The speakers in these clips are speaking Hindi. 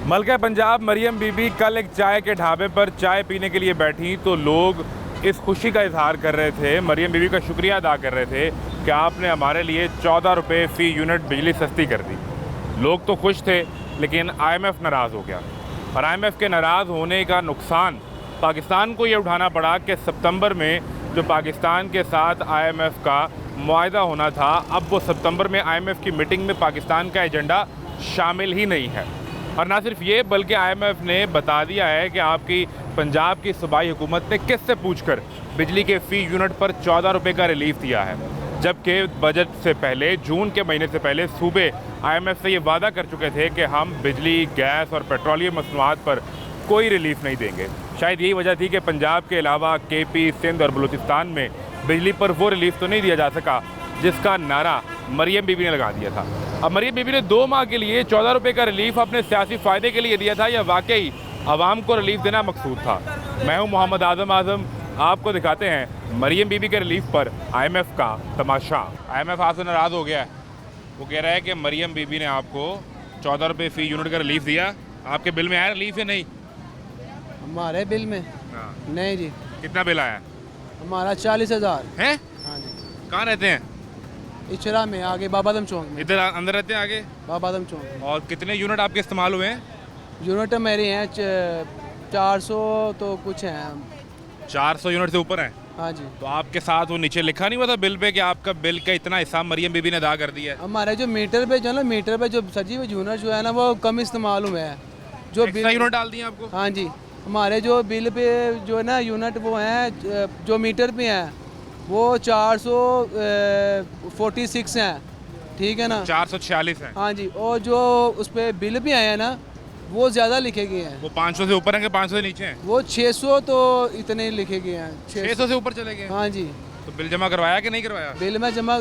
मलका पंजाब मरियम बीबी कल एक चाय के ढाबे पर चाय पीने के लिए बैठी तो लोग इस खुशी का इजहार कर रहे थे, मरियम बीबी का शुक्रिया अदा कर रहे थे कि आपने हमारे लिए 14 रुपये फ़ी यूनिट बिजली सस्ती कर दी। लोग तो खुश थे, लेकिन IMF नाराज़ हो गया और IMF के नाराज़ होने का नुकसान पाकिस्तान को ये उठाना पड़ा कि सितंबर में जो पाकिस्तान के साथ IMF का मुआहदा होना था, अब वो सितंबर में IMF की मीटिंग में पाकिस्तान का एजेंडा शामिल ही नहीं है। और ना सिर्फ ये, बल्कि IMF ने बता दिया है कि आपकी पंजाब की सूबाई हुकूमत ने किससे पूछकर बिजली के फ़ी यूनिट पर 14 रुपये का रिलीफ दिया है, जबकि बजट से पहले, जून के महीने से पहले सूबे IMF से ये वादा कर चुके थे कि हम बिजली, गैस और पेट्रोलियम मसनूआत पर कोई रिलीफ नहीं देंगे। शायद यही वजह थी कि पंजाब के अलावा KP, सिंध और बलूचिस्तान में बिजली पर वो रिलीफ तो नहीं दिया जा सका जिसका नारा मरियम बीबी ने लगा दिया था। अब मरियम बीबी ने 2 माह के लिए 14 रुपये का रिलीफ अपने सियासी फ़ायदे के लिए दिया था या वाकई आवाम को रिलीफ देना मकसूद था? मैं हूं मोहम्मद आज़म, आपको दिखाते हैं मरियम बीबी के रिलीफ पर IMF का तमाशा। IMF आपसे नाराज़ हो गया है, वो कह रहा है कि मरियम बीबी ने आपको 14 रुपये फ़ी यूनिट का रिलीफ दिया। आपके बिल में आया रिलीफ या नहीं? हमारे बिल में नहीं जी। कितना बिल आया? हमारा 40,000 है। हाँ जी। कहाँ रहते हैं? इचरा में, आगे बाबादम चौक में। इधर अंदर रहते हैं आगे? बाबादम चौक। और कितने यूनिट आपके इस्तेमाल हुए हैं? यूनिट मेरे हैं 400 तो कुछ हैं। 400 यूनिट से ऊपर हैं? हाँ जी। तो आपके साथ वो नीचे लिखा नहीं हुआ था बिल पे कि आपका बिल का इतना हिस्सा मरियम बीबी ने अदा कर दिया है? हमारे जो मीटर पे जो सजी हुई यूनिट जो है ना, वो कम इस्तेमाल हुए हैं। जो बिल यूनिट डाल दिए आपको? हाँ जी। हमारे जो बिल पे जो है ना यूनिट वो हैं, जो मीटर पे हैं वो 446 हैं, ठीक है ना? 446 है। हाँ जी। और जो उस पर बिल भी आए हैं ना, वो ज़्यादा लिखे गए हैं। वो 500 से ऊपर हैं कि 500 से नीचे हैं? वो 600 तो इतने लिखे गए हैं। 600 से ऊपर चले गए? हाँ जी। तो बिल जमा करवाया कि नहीं करवाया? बिल में जमा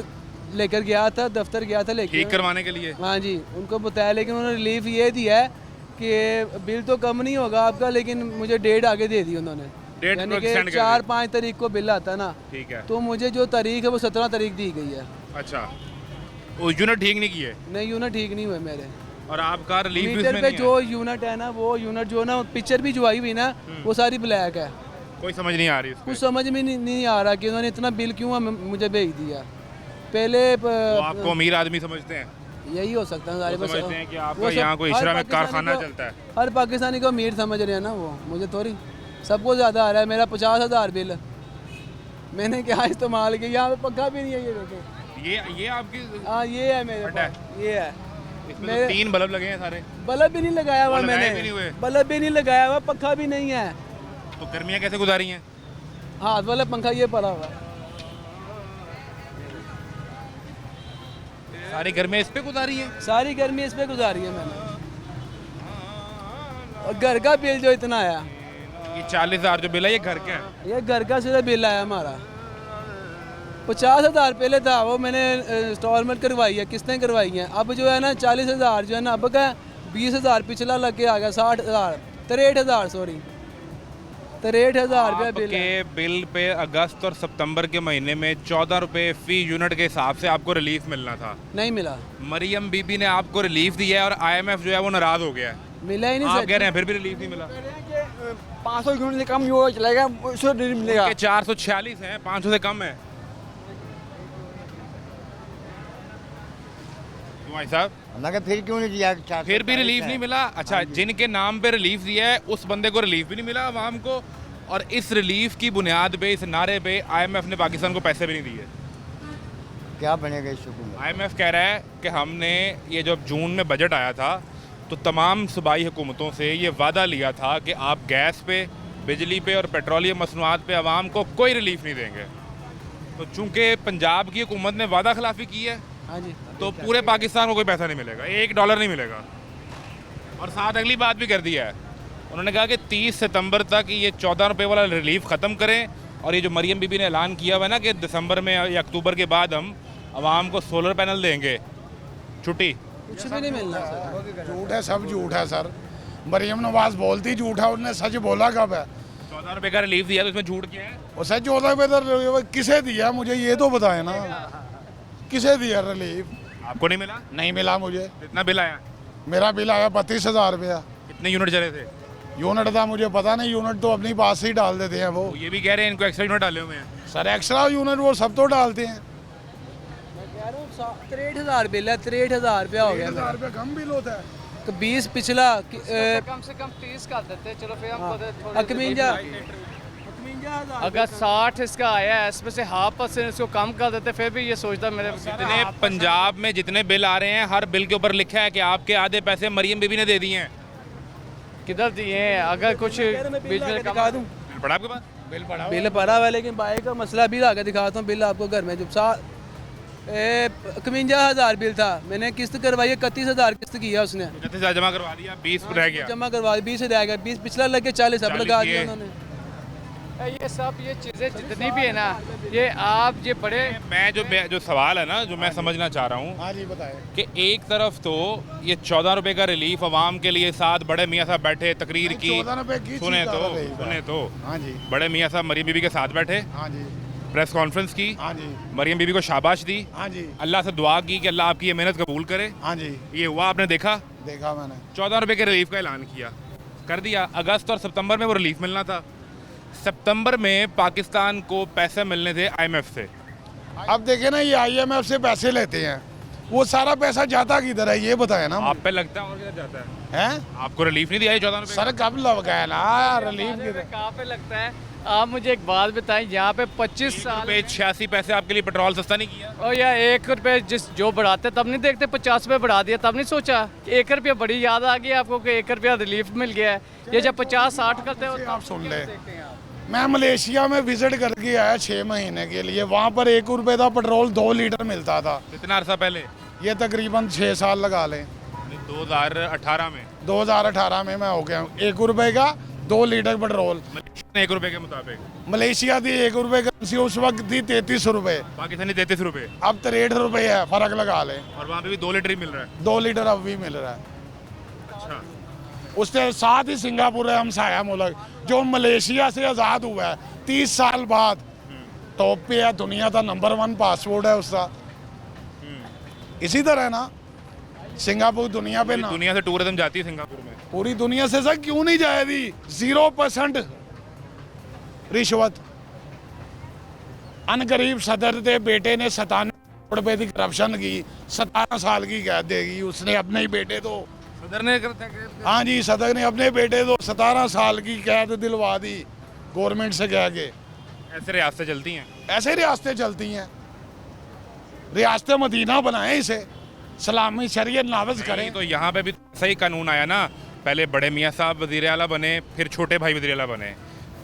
लेकर गया था, दफ्तर गया था लेकर, ठीक करवाने के लिए। हाँ जी, उनको बताया, लेकिन उन्होंने रिलीफ ये दिया है कि बिल तो कम नहीं होगा आपका, लेकिन मुझे डेट आगे दे दी उन्होंने। डेट यानी कि 4-5 तारीख को बिल आता है ना, ठीक है, तो मुझे जो तारीख है वो 17 तारीख दी गई है। अच्छा, वो यूनिट ठीक नहीं किए? नहीं, यूनिट ठीक नहीं हुए मेरे। और आपका रिलीफ भी मीटर उसमें पे नहीं जो यूनिट है ना, वो यूनिट जो ना पिक्चर भी जो आई हुई ना, वो सारी ब्लैक है। कोई समझ नहीं आ रही उसमें। कुछ समझ में नहीं आ रहा कि उन्होंने इतना बिल क्यों मुझे भेज दिया। पहले तो आपको अमीर आदमी समझते हैं? यही हो सकता है सारे, समझते हैं कि आपका यहाँ कोई इशरा में कारखाना चलता है। हर पाकिस्तानी को अमीर समझ रहे हैं ना वो, मुझे थोड़ी। सबको ज़्यादा आ रहा है। मेरा 50,000 बिल मैंने क्या इस्तेमाल किया। यहाँ पे पंखा भी नहीं है, ये देखो। ये आपकी? हाँ, ये है मेरे पास, ये है। इसमें तो 3 बल्ब लगे हैं सारे। बल्ब भी नहीं लगाया हुआ मैंने, बल्ब भी नहीं लगाया हुआ, पंखा भी नहीं है। तो गर्मियाँ कैसे गुजारी हैं? हाथ वाला पंखा ये पड़ा हुआ। सारी गर्मियाँ इस पे गुजारी हैं? सारी गर्मी इस पे गुजारी है मैंने। और घर का बिल जो इतना आया, ये 40,000 जो बिल है, ये घर का है? ये घर का सीधा बिल आया हमारा। 50,000 पहले था, वो मैंने इंस्टॉलमेंट करवाई है, किस्तें करवाई हैं। अब जो है ना 40,000 जो है ना, अब का 20,000 पिछला लग के आ गया, 60,000, 63,000 सॉरी, 63,000 रुपया बिल है। बिल पे अगस्त और सितंबर के महीने में 14 रुपये फ़ी यूनिट के हिसाब से आपको रिलीफ मिलना था, नहीं मिला। मरियम बीबी ने आपको रिलीफ दिया है और IMF जो है वो नाराज़ हो गया है। मिला ही नहीं। आप कह रहे हैं फिर भी रिलीफ नहीं मिला? 500 यूनिट से कम जो चलेगा उसको नहीं मिलेगा। 446 है, 500 से कम है भाई साहब। लगा फिर क्यों नहीं दिया? फिर भी रिलीफ नहीं मिला? अच्छा, जिनके नाम पे रिलीफ दिया है उस बंदे को रिलीफ भी नहीं मिला आवाम को, और इस रिलीफ की बुनियाद पे, इस नारे पे IMF ने पाकिस्तान को पैसे भी नहीं दिए। क्या बनेगा इस हुकूमत? IMF कह रहा है कि हमने ये जब जून में बजट आया था तो तमाम सूबाई हुकूमतों से ये वादा लिया था कि आप गैस पे, बिजली पे और पेट्रोलियम मसनूआत पे आवाम को कोई रिलीफ नहीं देंगे। तो चूँकि पंजाब की हुकूमत ने वादा खिलाफी की है, हाँ जी, तो पूरे पाकिस्तान को कोई पैसा नहीं मिलेगा, $1 नहीं मिलेगा। और साथ अगली बात भी कर दिया है, उन्होंने कहा कि 30 सितंबर तक ये 14 रुपये वाला रिलीफ ख़त्म करें, और ये जो मरियम बीबी ने ऐलान किया हुआ है ना कि दिसंबर में या अक्टूबर के बाद हम आवाम को सोलर पैनल देंगे, छुट्टी, कुछ भी नहीं मिलना सर। झूठ है, सब झूठ है सर। मरियम नवाज बोलती झूठ है, उन्होंने सच बोला कब है? 14 रुपये का रिलीफ दिया तो इसमें झूठ क्या है? वो सच 14 रुपये किसे दिया, मुझे ये तो बताए ना, किसे दिया रिलीफ? आपको नहीं मिला? नहीं मिला मुझे। कितना बिल आया? मेरा बिल आया 32,000 रुपया। कितने यूनिट चले थे? यूनिट था मुझे पता नहीं, यूनिट तो अपनी पास से ही डाल देते हैं वो। वो ये भी कह रहे हैं इनको एक्स्ट्रा यूनिट डाले हुए हैं। सर एक्स्ट्रा यूनिट वो सब तो डालते हैं। मैं कह रहा हूँ 63,000 बिल है, 63,000 रुपया हो गया। 1,000 रुपये कम बिल होता है। 20 पिछला कम से कम 30 कर देते, चलो फिर हम थोड़े 51,000 अगर 60 इसका आया है, इसमें से 0.5% इसको कम कर देते, फिर भी ये सोचता मेरे जितने पंजाब में जितने बिल आ रहे हैं, हर बिल के ऊपर लिखा है कि आपके आधे पैसे मरियम बीबी ने दे दिए हैं। किधर दिए हैं? अगर कुछ बीच में दिखा दूँ, बिल पड़ा आपके पास? बिल पड़ा बिल भरा हुआ है, लेकिन बाइक का मसला भी आगे दिखाता हूँ। बिल आपको घर में जब 51,000 बिल था, मैंने किस्त करवाई है, 31,000 किस्त की है उसने। 31,000 जमा करवा दिया, 20 रह गया। जमा करवा 20 रह गया, 20 पिछला लग के 40 अब लगा दिया उन्होंने। ये सब ये चीज़ें जितनी भी है ना, ये आप ये बड़े मैं जो सवाल है ना, जो मैं समझना चाह रहा हूँ हाँ जी बताएं। कि एक तरफ तो ये 14 रुपए का रिलीफ अवाम के लिए, साथ बड़े मियाँ साहब बैठे तकरीर की, 14 रुपए की सुने चीज़ आ रही है। सुने तो हाँ जी बड़े मियाँ साहब मरियम बीबी के साथ बैठे, हाँ जी प्रेस कॉन्फ्रेंस की, हाँ जी मरियम बीबी को शाबाश दी, हाँ जी अल्लाह से दुआ की कि अल्लाह आपकी ये मेहनत कबूल करे। हाँ जी ये हुआ, आपने देखा? देखा मैंने। 14 रुपए के रिलीफ का ऐलान किया, कर दिया। अगस्त और सितंबर में वो रिलीफ मिलना था। सितंबर में पाकिस्तान को पैसे मिलने थे IMF से। अब देखे ना, ये IMF से पैसे लेते हैं, वो सारा पैसा जाता किधर है ये बताए ना। आप पे लगता है और किधर जाता है? हैं आपको रिलीफ नहीं दिया ये 14 रुपए? सर कब लग गया ना रिलीफ किधर। कहाँ पे लगता है? आप मुझे एक बात बताएं, यहाँ पे 25 साल 86 पैसे आपके लिए पेट्रोल सस्ता नहीं किया? और या 1 रुपये जो बढ़ाते तब नहीं देखते, 50 रुपये बढ़ा दिया तब नहीं सोचा? 1 रुपया बड़ी याद आ गई आपको कि 1 रुपया रिलीफ मिल गया है। ये जब 50-60 करते हो आप सुन ले, मैं मलेशिया में विजिट करके आया 6 महीने के लिए। वहाँ पर 1 रुपये का पेट्रोल 2 लीटर मिलता था। कितना अरसा पहले? ये तकरीबन 6 साल लगा लें। 2018 में 2018 में मैं हो गया हूँ। 1 रुपये का 2 लीटर पेट्रोल। 1 रुपए के मुताबिक मलेशिया थी 1 रुपये करेंसी उस वक्त थी 33 रुपये, पाकिस्तानी 33 रुपए, अब 63 रुपये है, फर्क लगा लें। और वहाँ पे भी 2 लीटर ही मिल रहा है। 2 लीटर अब भी मिल रहा है। अच्छा, उसके साथ ही सिंगापुर है हमसाया मुल्क, जो मलेशिया से आज़ाद हुआ है 30 साल बाद, टॉप पे है दुनिया का, नंबर 1 पासपोर्ट है उसका। इसी तरह ना सिंगापुर दुनिया पे ना, दुनिया से टूरिज्म जाती है सिंगापुर में। पूरी दुनिया से सर क्यों नहीं जाएगी? 0% रिश्वत। अनगरीब सदर के बेटे ने 97 करोड़ रुपए की करप्शन की, 17 साल की कैद देगी उसने अपने ही बेटे तो। सदर ने हाँ जी, सदर ने अपने बेटे को 17 साल की कैद दिलवा दी गवर्नमेंट से कह के। ऐसे रियासतें चलती हैं। ऐसे रियासतें चलती हैं। रियासत मदीना बनाएं इसे, सलामी शरीयत नाफिज करें। तो यहाँ पे भी सही कानून आया ना, पहले बड़े मियाँ साहब वज़ीर आला बने, फिर छोटे भाई वज़ीर आला बने,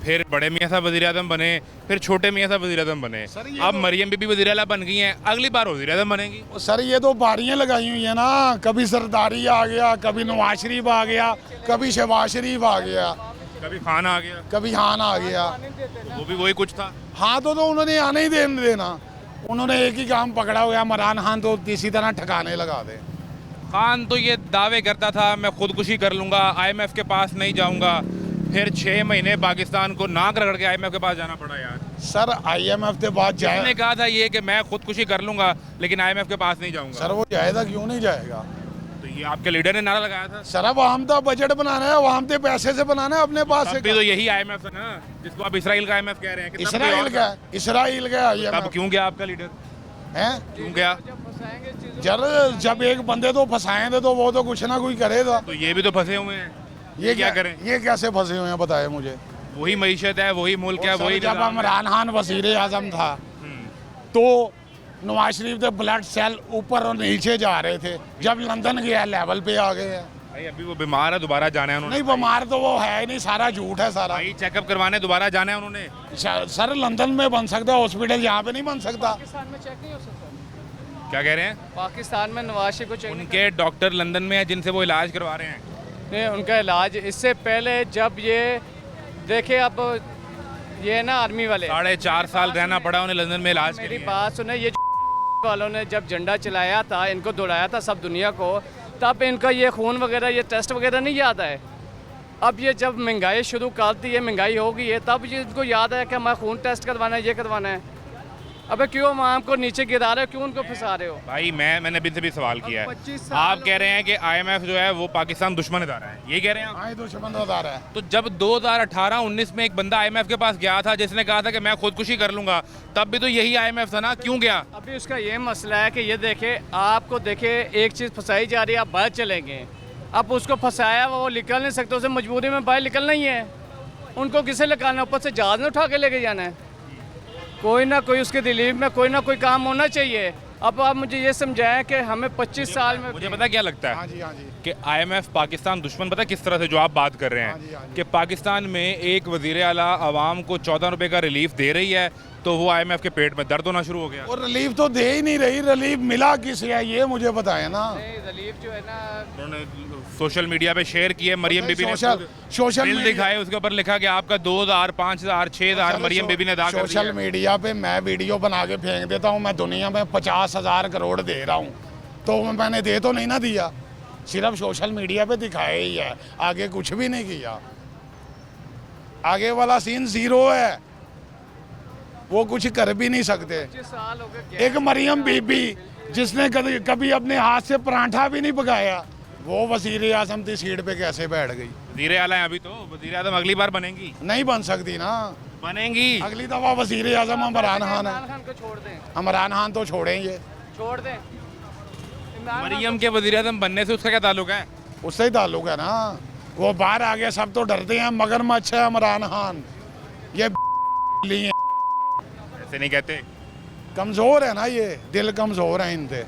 फिर बड़े मियाँ साहब वज़ीर आज़म बने, फिर छोटे मियाँ साहब वज़ीर आज़म बने, अब मरियम बीबी वज़ीर आला बन गई हैं, अगली बार वज़ीर आज़म बनेंगी। सर ये तो बारियां लगाई हुई है ना, कभी सरदारी आ गया, कभी नवाज शरीफ आ गया, कभी शहबाज शरीफ आ गया, कभी खान आ गया, कभी खान आ गया। वो भी वही कुछ था। हाँ तो उन्होंने आने ही देना। उन्होंने एक ही काम पकड़ा हुआ, इमरान खान तो इसी तरह ठिकाने लगा दे। खान तो ये दावे करता था मैं खुदकुशी कर लूँगा, IMF के पास नहीं जाऊँगा, फिर 6 महीने पाकिस्तान को नाक रगड़ के IMF के पास जाना पड़ा यार। सर IMF के बाद उसने जाए, कहा था ये कि मैं खुदकुशी कर लूँगा लेकिन IMF के पास नहीं जाऊँगा। सर वो जाएगा क्यों नहीं जाएगा? तो ये आपके लीडर ने नारा लगाया था। सर अब हम तो बजट बनाना है, वहाँ पे पैसे से बनाना है अपने पास तब से। भी तो यही IMF है ना, जिसको आप इसराइल का IMF कह रहे हैं कि तब कोई इसराइल और का था। इसराइल का तब IMF क्यों गया आपका लीडर? है। क्यों गया? जब एक बंदे तो फंसाएंगे तो वो तो कुछ ना कुछ करेगा। तो ये भी तो फंसे हुए हैं, ये क्या करें? ये कैसे फंसे हुए हैं बताए मुझे। वही मईशत है, वही मुल्क है, वही जब निज़ाम है। इमरान खान वज़ीर आज़म था तो नवाज शरीफ के ब्लड सेल ऊपर और नीचे जा रहे थे, जब लंदन गया लेवल पे आ गए हैं। भाई अभी वो बीमार है, दोबारा जाना है उन्होंने। नहीं बीमार तो वो है ही नहीं, सारा झूठ है सारा। भाई चेकअप करवाने दोबारा जाना है उन्होंने। सर लंदन में बन सकता है हॉस्पिटल, यहाँ पे नहीं बन सकता। पाकिस्तान में चेक नहीं हो सकता? क्या कह रहे हैं? पाकिस्तान में नवाज शरीफ को चेक नहीं उनके डॉक्टर लंदन में है जिनसे वो इलाज करवा रहे हैं। नहीं, उनका इलाज इससे पहले जब ये देखे, अब ये ना आर्मी वाले 4.5 साल रहना पड़ा उन्हें लंदन में इलाज के मेरी लिए। बात सुने, ये वालों ने जब झंडा चलाया था, इनको दौड़ाया था सब दुनिया को, तब इनका ये खून वगैरह, ये टेस्ट वगैरह नहीं याद है। अब ये जब महंगाई शुरू कर दी है, महंगाई हो गई है, तब ये इनको याद है कि मैं खून टेस्ट करवाना है, ये करवाना है। अबे क्यों आवाम को नीचे गिरा रहे हो, क्यों उनको फंसा रहे हो? भाई मैंने अभी से भी सवाल किया है। 25 साल आप कह रहे हैं कि आईएमएफ जो है वो पाकिस्तान दुश्मन इदारा है, ये कह रहे हैं आप? हाँ दुश्मन अदारा है। तो जब 2018-19 में एक बंदा आईएमएफ के पास गया था जिसने कहा था कि मैं खुदकुशी कर लूंगा, तब भी तो यही आईएमएफ था ना, क्यों गया? अभी उसका ये मसला है कि ये देखे आपको देखे एक चीज़ फंसाई जा रही है, आप बाहर चलेंगे। अब उसको फंसाया वो निकल नहीं सकते, उसे मजबूरी में बाहर निकलना ही है। उनको किसे लगाना, ऊपर से जहाज में उठा के लेके जाना है? कोई ना कोई उसके रिलीफ में कोई ना कोई काम होना चाहिए। अब आप मुझे ये समझाएं कि हमें 25 साल में मुझे पता क्या लगता हाँ है जी हाँ जी। कि आईएमएफ पाकिस्तान दुश्मन, पता किस तरह से, जो आप बात कर रहे हाँ जी, हाँ हैं जी। कि पाकिस्तान में एक वजीर आला आवाम को 14 रुपए का रिलीफ दे रही है तो वो आईएमएफ के पेट में दर्द होना शुरू हो गया। और रिलीफ तो दे ही नहीं रही, रिलीफ मिला किसे है ये मुझे बताएं ना। रिलीफ जो है ना, उन्होंने सोशल मीडिया पे शेयर किए, मरियम बीबी ने सोशल बिल मीडिया- दिखाए, उसके ऊपर लिखा कि आपका 2000, 5000, 6000 मरियम बीबी ने अदा कर सोशल दिया। मीडिया पे मैं वीडियो बना के फेंक देता हूँ, मैं दुनिया में 50,000 करोड़ दे रहा हूँ, तो मैंने दे तो नहीं ना दिया, सिर्फ सोशल मीडिया पे दिखाया ही है, आगे कुछ भी नहीं किया। आगे वाला सीन जीरो है, वो कुछ कर भी नहीं सकते। 25 साल हो गए। एक मरियम बीबी जिसने कभी अपने हाथ से परांठा भी नहीं पकाया, वो वजीर आजम की सीट पे कैसे बैठ गई? वजीर आला है अभी तो, वजीर आजम अगली बार बनेंगी, नहीं बन सकती ना, बनेंगी। अगली दफा वजीर आजम इमरान खान है। इमरान खान को छोड़ दें, इमरान खान तो छोड़ेंगे, छोड़ दें। इमरान खान मरियम के वजीर आजम बनने से उसका क्या ताल्लुक है? उससे ही ताल्लुक है ना। वो बाहर आ गए, सब तो डरते हैं, मगरमच्छ है इमरान खान, ये लिए ऐसे नहीं कहते। कमज़ोर है ना, ये दिल कमज़ोर है इनसे।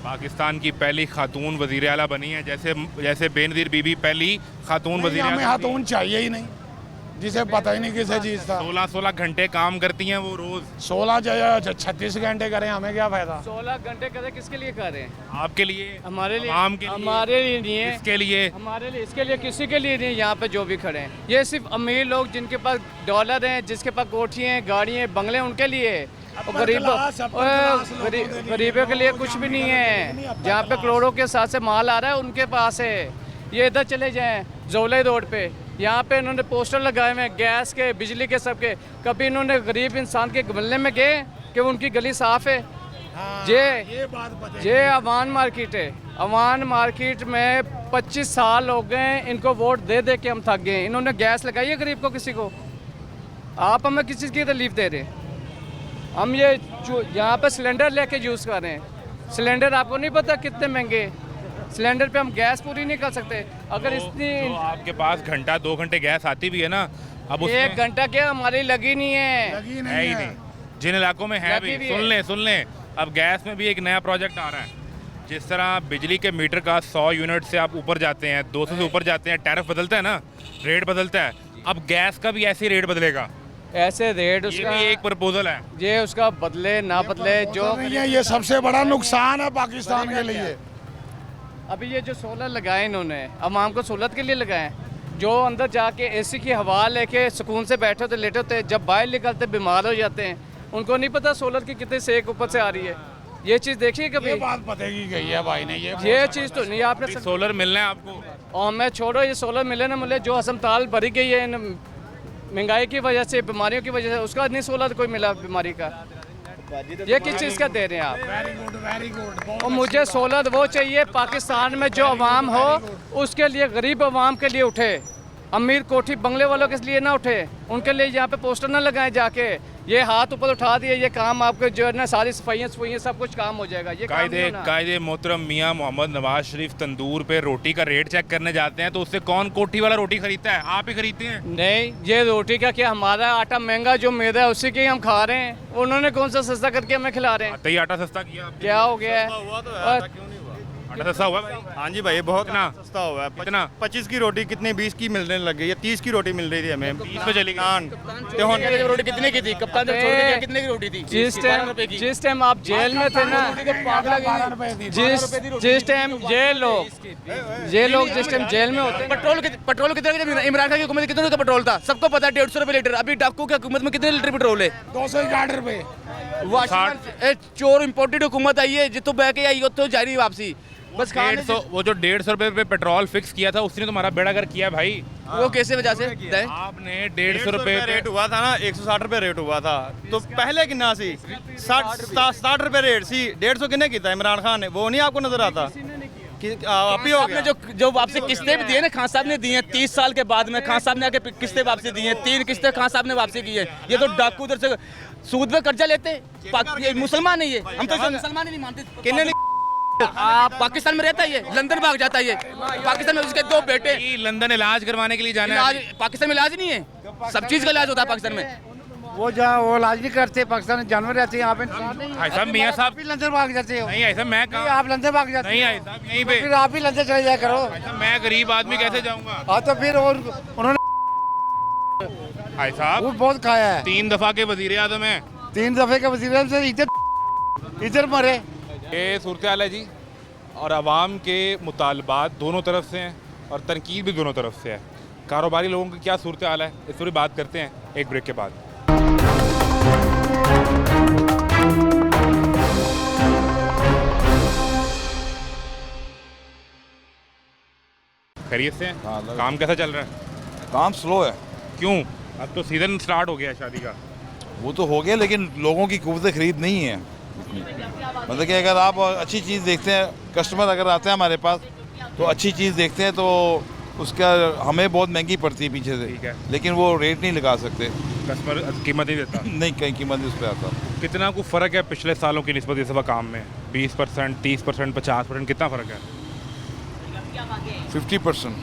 पाकिस्तान की पहली खातून वजीर आला बनी है, जैसे बेनज़ीर बीबी पहली खातून नहीं, वजीर हमें आला। खातून चाहिए ही नहीं, जिसे पता ही नहीं किसे चीज़ था। 16-16 घंटे काम करती हैं वो रोज। 36 घंटे करें, हमें क्या फायदा? 16 घंटे करे, किसके लिए कर रहे हैं? आपके लिए, हमारे लिए, आवाम के लिए, हमारे लिए नहीं है, इसके लिए। हमारे लिए, इसके लिए, किसी के लिए नहीं। यहाँ पे जो भी खड़े हैं ये सिर्फ अमीर लोग जिनके पास डॉलर हैं, जिसके पास कोठियाँ हैं, गाड़ियाँ हैं, बंगले, उनके लिए। और गरीबों के लिए कुछ भी नहीं है। जहाँ पे करोड़ों के साथ से माल आ रहा है उनके पास है। ये इधर चले जाएं जोले रोड पे, यहाँ पे इन्होंने पोस्टर लगाए हुए हैं गैस के, बिजली के, सबके। कभी इन्होंने गरीब इंसान के गमले में गए कि उनकी गली साफ है? ये बात पता ये अवान मार्केट है। अवान मार्केट में 25 साल हो गए इनको वोट दे दे के हम थक गए। इन्होंने गैस लगाई है गरीब को, किसी को? आप हमें किस चीज़ की रिलीफ दे रहे हैं? हम ये यहाँ पे सिलेंडर लेके यूज़ कर रहे हैं। सिलेंडर आपको नहीं पता कितने महंगे? सिलेंडर पे हम गैस पूरी नहीं कर सकते। अगर इतनी तो आपके पास घंटा 2 घंटे गैस आती भी है ना, अब उसमें 1 घंटा क्या हमारी लगी नहीं है। लगी है नहीं ही है। नहीं। जिन इलाकों में है लगी भी, भी है। सुन लें, अब गैस में भी एक नया प्रोजेक्ट आ रहा है। जिस तरह बिजली के मीटर का 100 यूनिट से आप ऊपर जाते हैं, 200 से ऊपर जाते हैं, टैरिफ बदलता है ना, रेट बदलता है। अब गैस का भी ऐसे ही रेट बदलेगा। ऐसे रेट ये उसका, भी एक प्रपोजल है। ये उसका बदले ना बदले जो नहीं है, ये सबसे बड़ा नुकसान है पाकिस्तान के लिए। अभी ये जो सोलर लगाए इन्होंने अवाम को सहूलत के लिए लगाए, जो अंदर जाके एसी की हवा लेके सुकून से बैठे होते, लेटे होते, जब बाहर निकलते बीमार हो जाते हैं। उनको नहीं पता सोलर की कितनी सेक ऊपर से आ रही है। ये चीज़ देखिए कभी? ये बात पता की गई है भाई ने, ये चीज़ तो नहीं आपने सोलर मिलना है आपको। और मैं छोड़ो, ये सोलर मिले ना मिले, जो अस्पताल भरी गई है इन महंगाई की वजह से, बीमारियों की वजह से, उसका नहीं सोलर कोई मिला बीमारी का। ये किस चीज़ का दे रहे हैं आप? Very good. और मुझे सोलर वो चाहिए पाकिस्तान में जो अवाम हो उसके लिए, गरीब अवाम के लिए उठे, अमीर कोठी बंगले वालों के लिए ना उठे। उनके लिए यहाँ पे पोस्टर ना लगाए जाके, ये हाथ ऊपर उठा दिए, ये काम आपके जो है ना, सारी सफाइयाँ सब कुछ काम हो जाएगा। ये काम नहीं होना। कायदे मोहतरम मियाँ मोहम्मद नवाज शरीफ तंदूर पे रोटी का रेट चेक करने जाते हैं तो उससे कौन कोठी वाला रोटी खरीदता है? आप ही खरीदते हैं। नहीं, ये रोटी का क्या, हमारा आटा महंगा जो मैदा है उसी के ही हम खा रहे हैं। उन्होंने कौन सा सस्ता करके हमें खिला रहे हैं? आते ही आटा सस्ता किया आपने। क्या हो गया है? आटा सस्ता हुआ भाई? हाँ जी भाई, बहुत कितना? सस्ता हुआ है। कितना? 25 की रोटी कितने 20 की मिलने लग गई है, 30 की रोटी मिल रही थी हमें। 20 पे चली गई। नान ते हुन रोटी कितने की थी? कप्तान जब छोड़ के गया कितने की रोटी थी? जिस टाइम आप जेल में थे ना, जिस टाइम ये लोग जिस टाइम जेल में होते हैं, पेट्रोल कितने का? इमरान खान की हुकूमत में कितने का पेट्रोल था? सबको पता है, 150 रुपए लीटर। अभी डाकू की हुकूमत में कितने लीटर पेट्रोल है? 260 रुपए। वाशिंगटन चोर इंपोर्टेड हुकूमत आई है, जितो बह के आई उतो जा रही वापसी। बस खाने 150 वो जो 150 रुपए पे पेट्रोल फिक्स किया था उसने तुम्हारा बेड़ा कर किया भाई। वो कैसे वजह से दें? आपने 150 रुपए पे रेट हुआ था ना, 160 रुपए रेट हुआ था तो पहले कितना सी 60 रुपए रेट सी, 150 कितने किया इमरान खान ने, वो नहीं आपको नजर आता कि आप ही हो आपने गया। जो वापसी किस्तें भी दी है ना, खान साहब ने दी हैं 30 साल के बाद में। खान साहब ने आके किस्तें वापसी दी हैं, 3 किस्तें खान साहब ने वापसी की है। ये तो डाकू उधर से सूद पे कर्जा लेते हैं। ये मुसलमान नहीं है, हम तो इसे मुसलमान ही नहीं मानते। किन्ने नहीं पाकिस्तान में रहता है ये, लंदन भाग जाता है ये। पाकिस्तान में उसके 2 बेटे। कि लंदन इलाज करवाने के लिए जाना है। इलाज पाकिस्तान में इलाज नहीं है, सब चीज का इलाज होता है पाकिस्तान में। वो जहाँ वो इलाज नहीं करते, पाकिस्तान में जानवर रहते हैं, यहाँ पे इंसान नहीं। भाई साहब मियाँ साहब आप ही लंदन भाग जाते हो। नहीं ऐसा मैं कहा आप लंदन भाग जाते नहीं हो। आई साहब यहीं पे। फिर आप ही लंदन चले जाया करो। भाई साहब, मैं गरीब आदमी कैसे जाऊंगा? हाँ तो फिर और उन्होंने भाई साहब वो बहुत खाया है। 3 दफा के वजीर आजम है। 3 दफे का वजीर से इधर मरे। ये सूरत हाल है जी, और आवाम के मुतालबात दोनों तरफ से हैं और तनकीद भी दोनों तरफ से है। कारोबारी लोगों की क्या सूरत हाल है, इस पर बात करते हैं एक ब्रेक के बाद। खैरियत से हैं? काम कैसा चल रहा है? काम स्लो है। क्यों? अब तो सीज़न स्टार्ट हो गया है शादी का। वो तो हो गया, लेकिन लोगों की कुव्वत खरीद नहीं है उतनी। मतलब कि अगर आप अच्छी चीज़ देखते हैं, कस्टमर अगर आते हैं हमारे पास तो अच्छी चीज़ देखते हैं तो उसका हमें बहुत महंगी पड़ती है पीछे ठीक है। से, लेकिन वो रेट नहीं लगा सकते। कस्टमर कीमत नहीं देता। नहीं, कहीं कीमत नहीं उस पर आता। कितना को फ़र्क है पिछले सालों की निस्बत इस दफ़ा काम में? 20%, 30%, 50%, कितना फ़र्क है? 50%।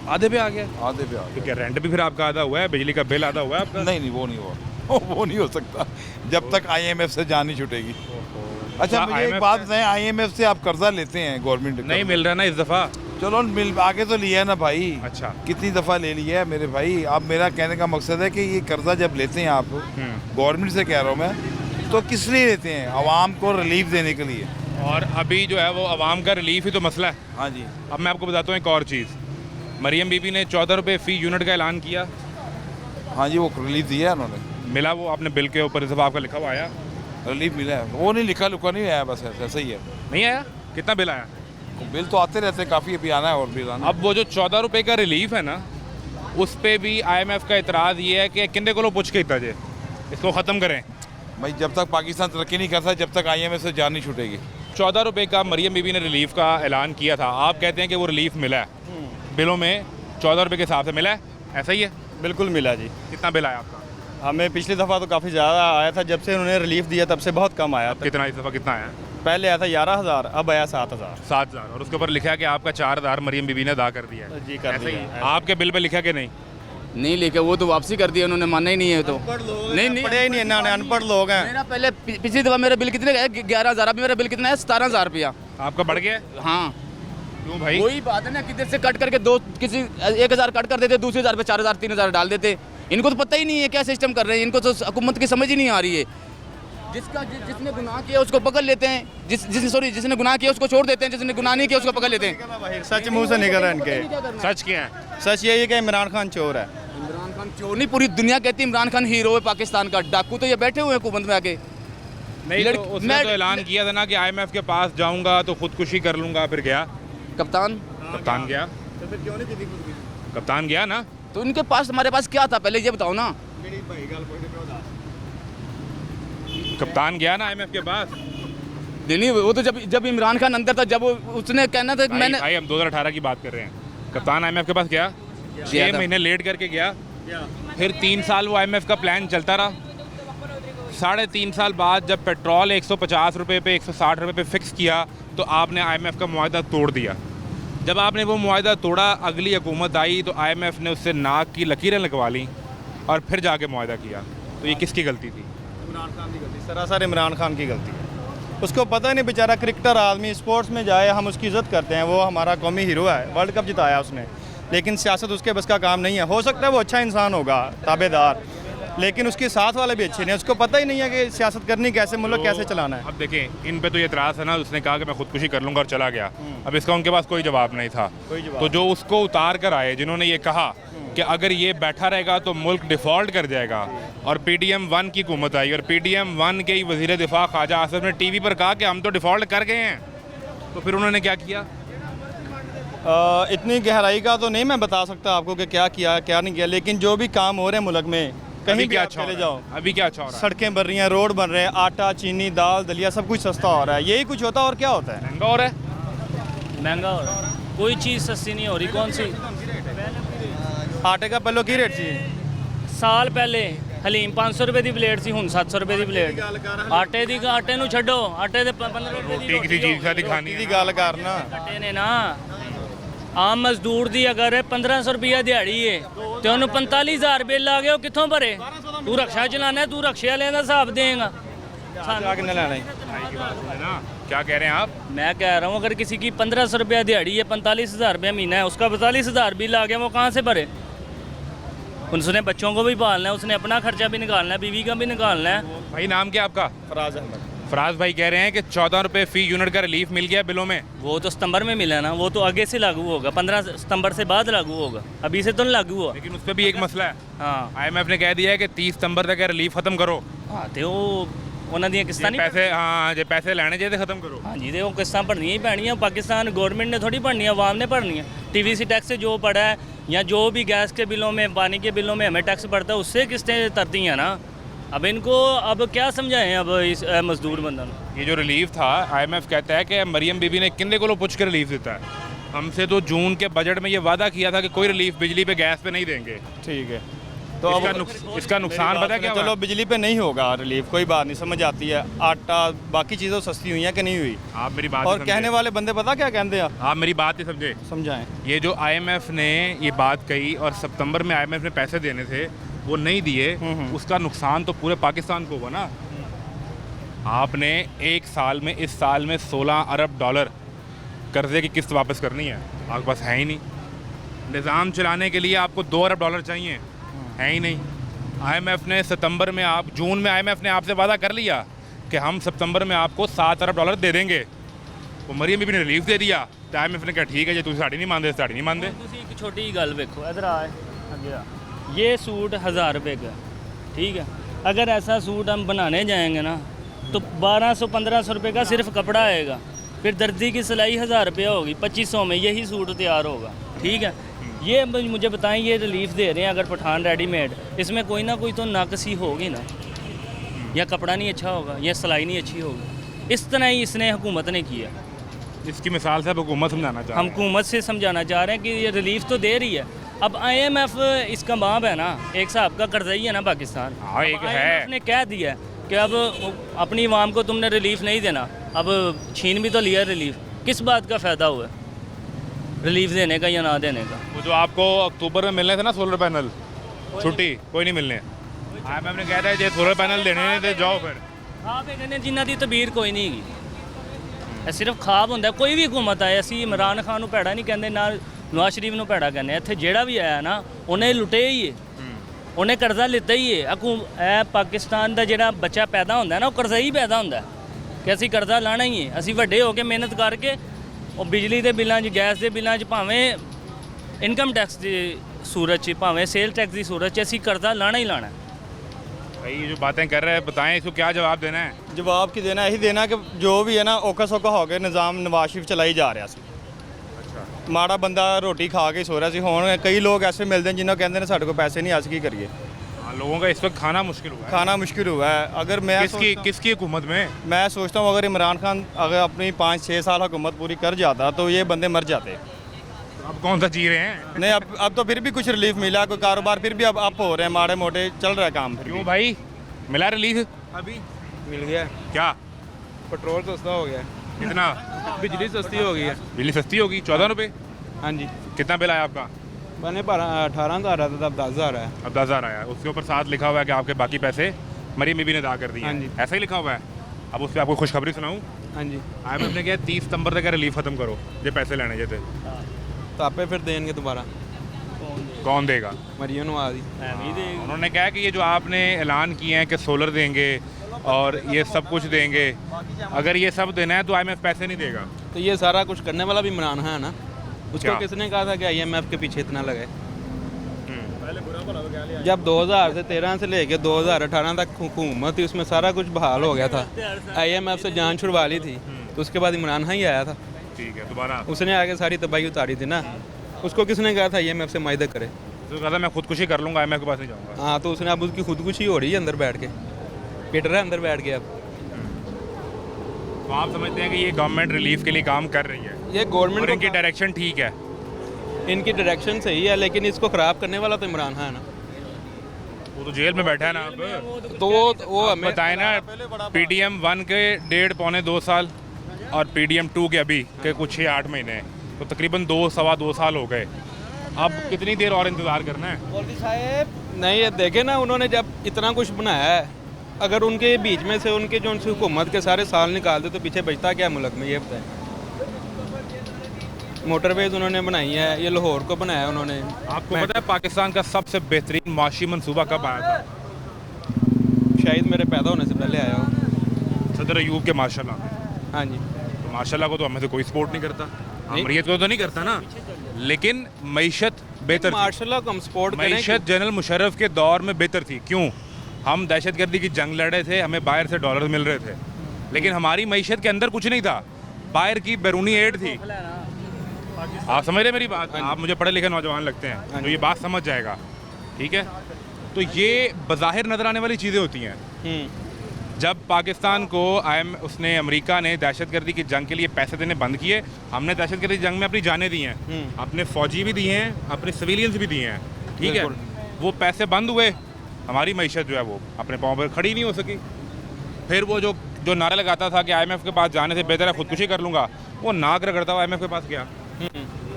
आधे पे आ गया। आधे पे आ तो क्या रेंट भी फिर आपका आधा हुआ है, बिजली का बिल आधा हुआ है आपका? गया। नहीं, वो नहीं हुआ। वो नहीं हो सकता जब तक IMF से जान नहीं छूटेगी। अच्छा, मुझे एक बात बताएं, IMF से आप कर्जा लेते हैं गवर्नमेंट? नहीं मिल रहा ना इस दफ़ा। चलो मिल आगे तो लिया है ना भाई। अच्छा। कितनी दफ़ा ले लिया है मेरे भाई। अब मेरा कहने का मकसद है कि ये कर्जा जब लेते हैं आप, गवर्नमेंट से कह रहा हूँ मैं, तो किस लिए लेते हैं? आवाम को रिलीफ देने के लिए। और अभी जो है वो आवाम का रिलीफ ही तो मसला है। हाँ जी। अब मैं आपको बताता हूँ एक और चीज़। मरियम बीबी ने 14 रुपये फ़ी यूनिट का ऐलान किया। हाँ जी, वो रिलीफ दिया है उन्होंने। मिला वो आपने बिल के ऊपर इस दफ़ा आपका लिखा हुआ आया? रिलीफ मिला है, वो नहीं लिखा लुका नहीं आया, बस ऐसा ही है। नहीं आया? कितना बिल आया? बिल तो आते रहते हैं काफ़ी, अभी आना है और बिल आना। अब वो जो 14 रुपये का रिलीफ है ना, उस पर भी IMF का इतराज़ ये है कि किन्ने को पुछ के इतना जे इसको ख़त्म करें। भाई जब तक पाकिस्तान तरक्की नहीं करता, जब तक IMF से जान नहीं छूटेगी। 14 रुपये का मरियम बीबी ने रिलीफ का ऐलान किया था। आप कहते हैं कि वो रिलीफ मिला है, बिलों में 14 रुपये के हिसाब से मिला है, ऐसा ही है? बिल्कुल मिला जी। कितना बिल आया आपका? हमें पिछली दफ़ा तो काफ़ी ज़्यादा आया था, जब से उन्होंने रिलीफ दिया तब से बहुत कम आया था। कितना इस दफ़ा कितना आया? पहले आया था 11,000, अब आया 7,000। 7,000, और उसके ऊपर लिखा है कि आपका 4,000 मरियम बीबी ने अदा कर दिया है। जी, कर ऐसा ही दिया है। है। आपके बिल पे लिखा कि नहीं? नहीं लेके वो तो वापसी कर दिया उन्होंने, माना ही नहीं है। तो नहीं पढ़े ही नहीं, इन्होंने अनपढ़ लोग हैं। मेरा पहले पिछली दफा मेरा बिल कितने का है? 11,000। अभी मेरा बिल कितना है? 17,000 रुपया। आपका बढ़ गया है? हाँ, क्यों भाई? वही बात है ना, किधर से कट करके दो किसी 1,000 कट कर देते, दूसरे 1,000 पे 4,000 3,000 डाल देते। इनको तो पता ही नहीं है क्या सिस्टम कर रहे हैं, इनको तो हुकूमत की समझ ही नहीं आ रही है। जिसने गुनाह किया उसको पकड़ लेते हैं, जिसने गुनाह किया उसको छोड़ देते हैं, जिसने गुनाह नहीं किया उसको पकड़ लेते हैं। सच मुंह से निकल रहा है इनके। सच क्या है? सच यही है कि इमरान खान चोर है। इमरान खान चोर नहीं, पूरी दुनिया कहती है इमरान खान हीरो है पाकिस्तान का। डाकू तो ये बैठे हुए हैं हुकूमत में आके। नहीं तो उसने तो ऐलान किया था ना कि IMF के पास जाऊंगा तो खुदकुशी कर लूंगा, फिर गया कप्तान गया। तो फिर क्यों नहीं कप्तान गया ना। तो इनके पास हमारे पास क्या था पहले ये बताओ ना। कप्तान गया ना IMF के पास। नहीं, वो तो जब इमरान खान अंदर था, जब उसने कहना था कि मैंने भाई हम 2018 की बात कर रहे हैं। कप्तान IMF के पास गया, 6 महीने लेट करके गया, फिर 3 साल वो IMF का प्लान चलता रहा। 3.5 साल बाद जब पेट्रोल 150 रुपये पे 160 रुपये पे फिक्स किया तो आपने IMF का मुआहदा तोड़ दिया। जब आपने वो मुआहदा तोड़ा, अगली हुकूमत आई तो IMF ने उससे नाक की लकीरें लगवा ली और फिर जाके मुआहदा किया। तो ये किसकी गलती थी? इमरान खान की गलती, सरासर इमरान खान की गलती है। उसको पता नहीं, बेचारा क्रिकेटर आदमी, स्पोर्ट्स में जाए, हम उसकी इज़्ज़त करते हैं, वो हमारा कौमी हीरो है, वर्ल्ड कप जिताया उसने, लेकिन सियासत उसके बस का काम नहीं है। हो सकता है वो अच्छा इंसान होगा, ताबेदार, लेकिन उसके साथ वाले भी अच्छे नहीं। उसको पता ही नहीं है कि सियासत करनी कैसे, मुल्क कैसे चलाना है। अब देखें, इन पे तो ये इतराज़ है ना, उसने कहा कि मैं खुदकुशी कर लूँगा और चला गया। अब इसका उनके पास कोई जवाब नहीं था। तो जो उसको उतार कर आए, जिन्होंने ये कहा कि अगर ये बैठा रहेगा तो मुल्क डिफ़ॉल्ट कर जाएगा, और PDM 1 की हुकूमत आई और PDM 1 के ही वज़ीर दिफा ख्वाजा आसिफ ने TV पर कहा कि हम तो डिफ़ॉल्ट कर गए हैं, तो फिर उन्होंने क्या किया? इतनी गहराई का तो नहीं मैं बता सकता आपको कि क्या किया क्या नहीं किया, लेकिन जो भी काम हो रहे हैं मुल्क में, कहीं भी क्या आप अच्छा हो चले रहा जाओ, है? अभी क्या अच्छा हो रहा है? सड़कें बन रही हैं, रोड बन रहे हैं, आटा चीनी दाल दलिया सब कुछ सस्ता हो रहा है। यही कुछ होता है और क्या होता है। महंगा हो रहा है? महंगा हो रहा है, कोई चीज़ सस्ती नहीं हो रही। कौन सी? आटे का पहले की रेट सी साल पहले हलीम 500 रुपए की प्लेट सी, हुन 700 रुपए की प्लेट। आटे नू छड्डो, आटे दे 15 रुपए रोटी किसी चीज़ के साथ ही खानी की है। गल करना। घटे ने ना आम मजदूर दी अगर 1500 रुपया दिहाड़ी है तो उन्होंने 45,000 रुपये ला गए, कितों भरे? तू रक्षा चलाना है, तू रक्षे वाले का हिसाब देगा। कितने लेना है? है ना, क्या कह रहे हैं आप? मैं कह रहा हूँ अगर किसी की 1500 रुपया दिहाड़ी है, 45,000 रुपया महीना है, उसका 42,000 भी ला गया, वो कहाँ से भरे? उसने बच्चों को भी पालना है, उसने अपना खर्चा भी निकालना है, बीवी का भी निकालना है। भाई नाम क्या आपका? फराज अहमद। फराज भाई कह रहे हैं कि 14 रुपये फ़ी यूनिट का रिलीफ मिल गया बिलों में। वो तो सितंबर में मिला ना, वो तो आगे से लागू होगा, 15 सितंबर से बाद लागू होगा, अभी से तो नहीं लागू हुआ। लेकिन उस पर भी एक मसला है, हाँ IMF ने कह दिया है कि 30 सितंबर तक रिलीफ खत्म करो। हाँ तो वो ਉਹਨਾਂ ਦੀਆਂ ਕਿਸ਼ਤਾਂ ਨਹੀਂ पैसे हाँ जे पैसे ਲੈਣੇ ਚਾਹੀਦੇ खत्म करो। ਹਾਂਜੀ ਤੇ ਉਹ ਕਿਸ਼ਤਾਂ ਭਰਨੀਆਂ ਹੀ ਪੈਣੀਆਂ। पाकिस्तान गवर्नमेंट ने थोड़ी भरनी है, आवाम ने भरनी है। TVC टैक्स से जो पड़ा है या जो भी गैस के बिलों में पानी के बिलों में हमें टैक्स पड़ता है, उससे किस्तें तरती हैं ना। अब इनको अब क्या समझाएं अब इस मजदूर बंदा को। ये जो रिलीफ था, IMF कहता है कि मरियम बीबी ने किन्ने को पूछ के रिलीफ देता है। हमसे तो जून के बजट में ये वादा किया था कि कोई रिलीफ बिजली पे गैस पे नहीं देंगे। ठीक है तो इसका नुकसान पता है क्या? चलो बिजली पे नहीं होगा रिलीफ, कोई बात नहीं, समझ आती है। आटा बाकी चीज़ें सस्ती हुई हैं कि नहीं हुई। आप मेरी बात और कहने वाले बंदे पता क्या कहते हैं, आप मेरी बात ही समझे। समझाएं। ये जो IMF ने ये बात कही और सितंबर में IMF ने पैसे देने थे वो नहीं दिए, उसका नुकसान तो पूरे पाकिस्तान को हुआ ना। आपने एक साल में, इस साल में 16 अरब डॉलर कर्जे की किस्त वापस करनी है, आपके पास है ही नहीं। निज़ाम चलाने के लिए आपको 2 अरब डॉलर चाहिए, है ही नहीं। IMF ने सितंबर में जून में IMF ने आपसे वादा कर लिया कि हम सितंबर में आपको 7 अरब डॉलर दे देंगे। वो मरियम बीबी ने रिलीफ दे दिया तो IMF ने कहा ठीक है जी, तुम साड़ी नहीं मानते, साड़ी नहीं मानते। ਤੁਸੀਂ ਇੱਕ ਛੋਟੀ ਗੱਲ ਵੇਖੋ, इधर आए ਅੱਗੇ आ। ये सूट 1000 रुपये का, ठीक है। अगर ऐसा सूट हम बनाने जाएंगे ना तो 1200-1500 रुपये का सिर्फ कपड़ा आएगा, फिर दर्जी की सिलाई 1000 रुपया होगी, 2500 में यही सूट तैयार होगा, ठीक है। ये मुझे बताएं, ये रिलीफ दे रहे हैं अगर पठान रेडीमेड, इसमें कोई ना कोई तो नाकसी होगी ना, या कपड़ा नहीं अच्छा होगा या सिलाई नहीं अच्छी होगी। इस तरह ही इसने हुकूमत ने किया। इसकी मिसाल से आप हुकूमत समझाना चाह रहे हम हुकूमत से समझाना चाह रहे हैं कि ये रिलीफ तो दे रही है। अब IMF इसका बाप है ना, एक साहब का कर्जा ही है ना पाकिस्तान। हाँ, एक अब है। IMF ने कह दिया कि अब अपनी आवाम को तुमने रिलीफ नहीं देना, अब छीन भी तो लिया रिलीफ, किस बात का फ़ायदा हुआ रिलीफ देने का या ना देने का? वो जो आपको अक्टूबर में मिलने थे ना सोलर पैनल, छुट्टी कोई नहीं मिलने। IMF ने कहता है जे सोलर पैनल देने ने तो जाओ फिर। ख्वाब है कहने जिन्ना दी तबीर कोई नहीं हैगी, ਇਹ ਸਿਰਫ ਖਾਬ ਹੁੰਦਾ। ਕੋਈ ਵੀ ਹੁਕੂਮਤ ਆਏ, ਅਸੀਂ ਇਮਰਾਨ ਖਾਨ ਨੂੰ ਭੈੜਾ ਨਹੀਂ ਕਹਿੰਦੇ, ਨਾ ਨਵਾਜ਼ ਸ਼ਰੀਫ ਨੂੰ ਭੈੜਾ ਕਹਿੰਦੇ। ਇੱਥੇ ਜਿਹੜਾ ਵੀ ਆਇਆ ਨਾ ਉਹਨੇ ਲੁੱਟੇ ਹੀ ਹੈ, ਉਹਨੇ ਕਰਜ਼ਾ ਲਿੱਤਾ ਹੀ ਹੈ। ਇਹ ਪਾਕਿਸਤਾਨ ਦਾ ਜਿਹੜਾ ਬੱਚਾ ਪੈਦਾ ਹੁੰਦਾ ਨਾ, ਉਹ ਕਰਜ਼ਾ ਹੀ ਪੈਦਾ ਹੁੰਦਾ ਕਿ ਅਸੀਂ ਕਰਜ਼ਾ ਲਾਣਾ ਹੀ ਹੈ। ਅਸੀਂ ਵੱਡੇ ਹੋ ਕੇ ਮਿਹਨਤ ਕਰਕੇ ਉਹ ਬਿਜਲੀ ਦੇ ਬਿੱਲਾਂ 'ਚ, ਗੈਸ ਦੇ ਬਿੱਲਾਂ 'ਚ, ਭਾਵੇਂ ਇਨਕਮ ਟੈਕਸ ਦੀ सूरत 'ਚ, ਭਾਵੇਂ सेल टैक्स की सूरत 'ਚ ਅਸੀਂ ਕਰਜ਼ਾ ਲਾਣਾ ही लाना है। भाई ये जो बातें कर रहे हैं, बताएं इसको क्या जवाब देना है? जवाब की देना यही देना कि जो भी है ना औखा सौखा हो गया निज़ाम नवाज शरीफ चलाई जा रहा सी। माड़ा बंदा रोटी खा के सो रहा सी। हुण कई लोग ऐसे मिलते हैं जिन्होंने कहते हैं साढ़े को पैसे नहीं, अस की करिए। हाँ, लोगों का इस वक्त खाना मुश्किल हुआ है। खाना मुश्किल हुआ है। अगर मैं किसकी हुकूमत में? मैं सोचता हूँ अगर इमरान खान अगर अपनी 5-6 साल हुकूमत पूरी कर जाता तो ये बंदे मर जाते। अब कौन सा जी रहे हैं? नहीं, अब तो फिर भी कुछ रिलीफ मिला, कोई कारोबार फिर भी अब अप हो रहे हैं, माड़े मोटे चल रहा है काम। क्यों भाई, मिला रिलीफ? अभी मिल गया। क्या? पेट्रोल सस्ता हो गया। कितना? बिजली सस्ती हो गई है। बिजली सस्ती होगी, 14 रुपये। हाँ जी। कितना बिल आया आपका? मैंने 18,000 आया था, अब 10,000 है। अब 10,000 आया। उसके ऊपर साथ लिखा हुआ है कि आपके बाकी पैसे मरियम बीबी ने अदा कर दिए। हाँ जी। ऐसा ही लिखा हुआ है। अब उस पर आपको खुशखबरी सुनाऊँ? हाँ जी। IMF ने कहा 30 सितंबर तक रिलीफ खत्म करो, ये पैसे लेने जे थे। तो आपे फिर देंगे दोबारा? कौन देगा? मरियम नवाज ही। उन्होंने कहा कि ये जो आपने ऐलान किए हैं कि सोलर देंगे और ये सब कुछ देंगे, अगर ये सब देना है तो IMF पैसे नहीं देगा। तो ये सारा कुछ करने वाला भी इमरान है ना, क्या? उसको किसने कहा था कि IMF के पीछे इतना लगे? जब 2000 से 13 से लेके 2018 तक हुकूमत थी, उसमें सारा कुछ बहाल हो गया था। IMF से जान छुड़वा ली थी, तो उसके बाद इमरान ही आया था। ठीक है, दोबारा उसने आगे सारी तबाही उतारी थी ना, उसको किसने कहा था IMF से मायदा करे? तो कहता मैं खुदकुशी कर लूँगा, IMF के पास नहीं जाऊँगा। हाँ, तो उसने अब उसकी खुदकुशी हो रही है अंदर बैठ के, पिट रहा है अंदर बैठ के अब। तो आप समझते हैं कि ये गवर्नमेंट रिलीफ के लिए काम कर रही है ये और गवर्नमेंट इनकी डायरेक्शन ठीक है? इनकी डायरेक्शन सही है, लेकिन इसको ख़राब करने वाला तो इमरान खान है ना। वो तो जेल में बैठा है ना अब। तो वो हमें बताए ना, PDM 1 के 1.5-2 साल और PDM 2 के अभी के कुछ 6-8 महीने, तो तकरीबन 2-2.25 साल हो गए। अब कितनी देर और इंतज़ार करना है? नहीं, ये देखे ना, उन्होंने जब इतना कुछ बनाया है, अगर उनके बीच में से उनके जो उनसे हुकूमत के सारे साल निकाल दे तो पीछे बचता क्या मुल्क में, ये बताएं। मोटरवेज उन्होंने बनाई है, ये लाहौर को बनाया उन्होंने। आपको पता है पाकिस्तान का सबसे बेहतरीन माशी मंसूबा कब आया था? शायद मेरे पैदा होने से पहले आया हो। सदर अयूब के माशाल्लाह में। हाँ जी। तो माशाल्लाह को तो हमें से कोई सपोर्ट नहीं करता, अमरीत को तो नहीं करता ना, लेकिन मईशत बेहतर थी। माशाल्लाह को हम सपोर्ट करें। मईशत जनरल मुशर्रफ के दौर में बेहतर थी। क्यों? हम दहशतगर्दी की जंग लड़े थे, हमें बाहर से डॉलर मिल रहे थे, लेकिन हमारी मईशत के अंदर कुछ नहीं था, बाहर की बैरूनी एड थी। आप समझ रहे मेरी बात? आप मुझे पढ़े लिखे नौजवान लगते हैं तो ये बात समझ जाएगा, ठीक है? तो ये बज़ाहिर नज़र आने वाली चीज़ें होती हैं। जब पाकिस्तान को उसने अमेरिका ने दहशतगर्दी की जंग के लिए पैसे देने बंद किए, हमने दहशतगर्दी जंग में अपनी जानें दी हैं, अपने फ़ौजी भी दिए हैं, अपने सिविलियंस भी दिए हैं, ठीक है? वो पैसे बंद हुए, हमारी मईशत जो है वो अपने पाँव पर खड़ी नहीं हो सकी। फिर वो जो नारा लगाता था कि IMF के पास जाने से बेहतर है खुदकुशी कर लूँगा, वो नाक रगड़ता हुआ IMF के पास गया।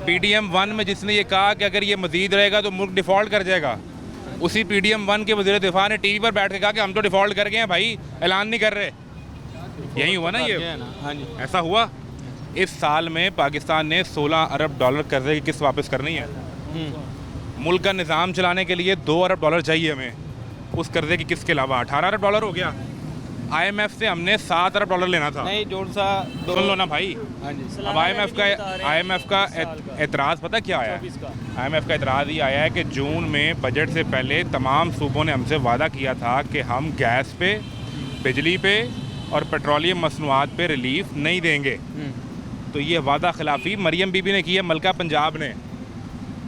PDM 1 में जिसने ये कहा कि अगर ये मजीद रहेगा तो मुल्क डिफ़ॉल्ट कर जाएगा, उसी PDM 1 के वज़ीर दिफा ने TV पर बैठ के कहा कि हम तो डिफ़ॉल्ट कर गए हैं भाई, ऐलान नहीं कर रहे। यही हुआ ना ये? हाँ जी। ऐसा हुआ। इस साल में पाकिस्तान ने 16 अरब डॉलर कर्जे की किस्त वापस करनी है। मुल्क का निज़ाम चलाने के लिए 2 अरब डॉलर चाहिए हमें, उस कर्जे की किस्त के अलावा 18 अरब डॉलर हो गया। IMF से हमने 7 अरब डॉलर लेना था। नहीं, जोड़ सा सुन लो ना भाई। हाँ जी। अब IMF का एतराज़ पता क्या आया है? IMF का एतराज़ ये आया है कि जून में बजट से पहले तमाम सूबों ने हमसे वादा किया था कि हम गैस पे, बिजली पे और पेट्रोलियम मसनूआत पे रिलीफ नहीं देंगे। तो ये वादा खिलाफ़ी मरियम बीबी ने की है, मलका पंजाब ने।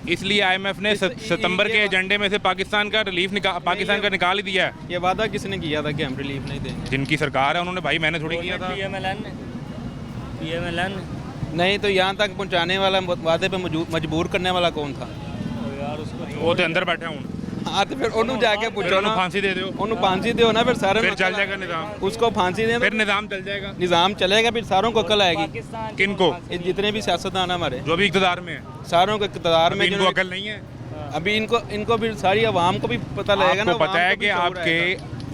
इसलिए IMF ने सितंबर के एजेंडे में से पाकिस्तान का रिलीफ पाकिस्तान का निकाल ही दिया है। ये वादा किसने किया था कि हम रिलीफ नहीं देंगे? जिनकी सरकार है उन्होंने, भाई मैंने थोड़ी किया था। PMLN नहीं तो यहाँ तक पहुँचाने वाला, वादे पे मजबूर करने वाला कौन था? वो तो अंदर बैठे हूँ। हाँ, तो फिर उन्होंने जाके पूछो ना, फांसी दे दो, उन्होंने फांसी दो ना, फिर सारे फिर चल जाएगा निज़ाम। उसको फांसी दें, फिर निज़ाम चल जाएगा, निज़ाम चलेगा, फिर सारों को अकल आएगी। किनको? जितने भी सियासतदान हमारे, जो भी इक़्तिदार में है, सारों को इक़्तिदार में। इनको अकल नहीं है। अभी इनको भी सारी आवाम को भी पता लगेगा ना। आपको पता है कि आपके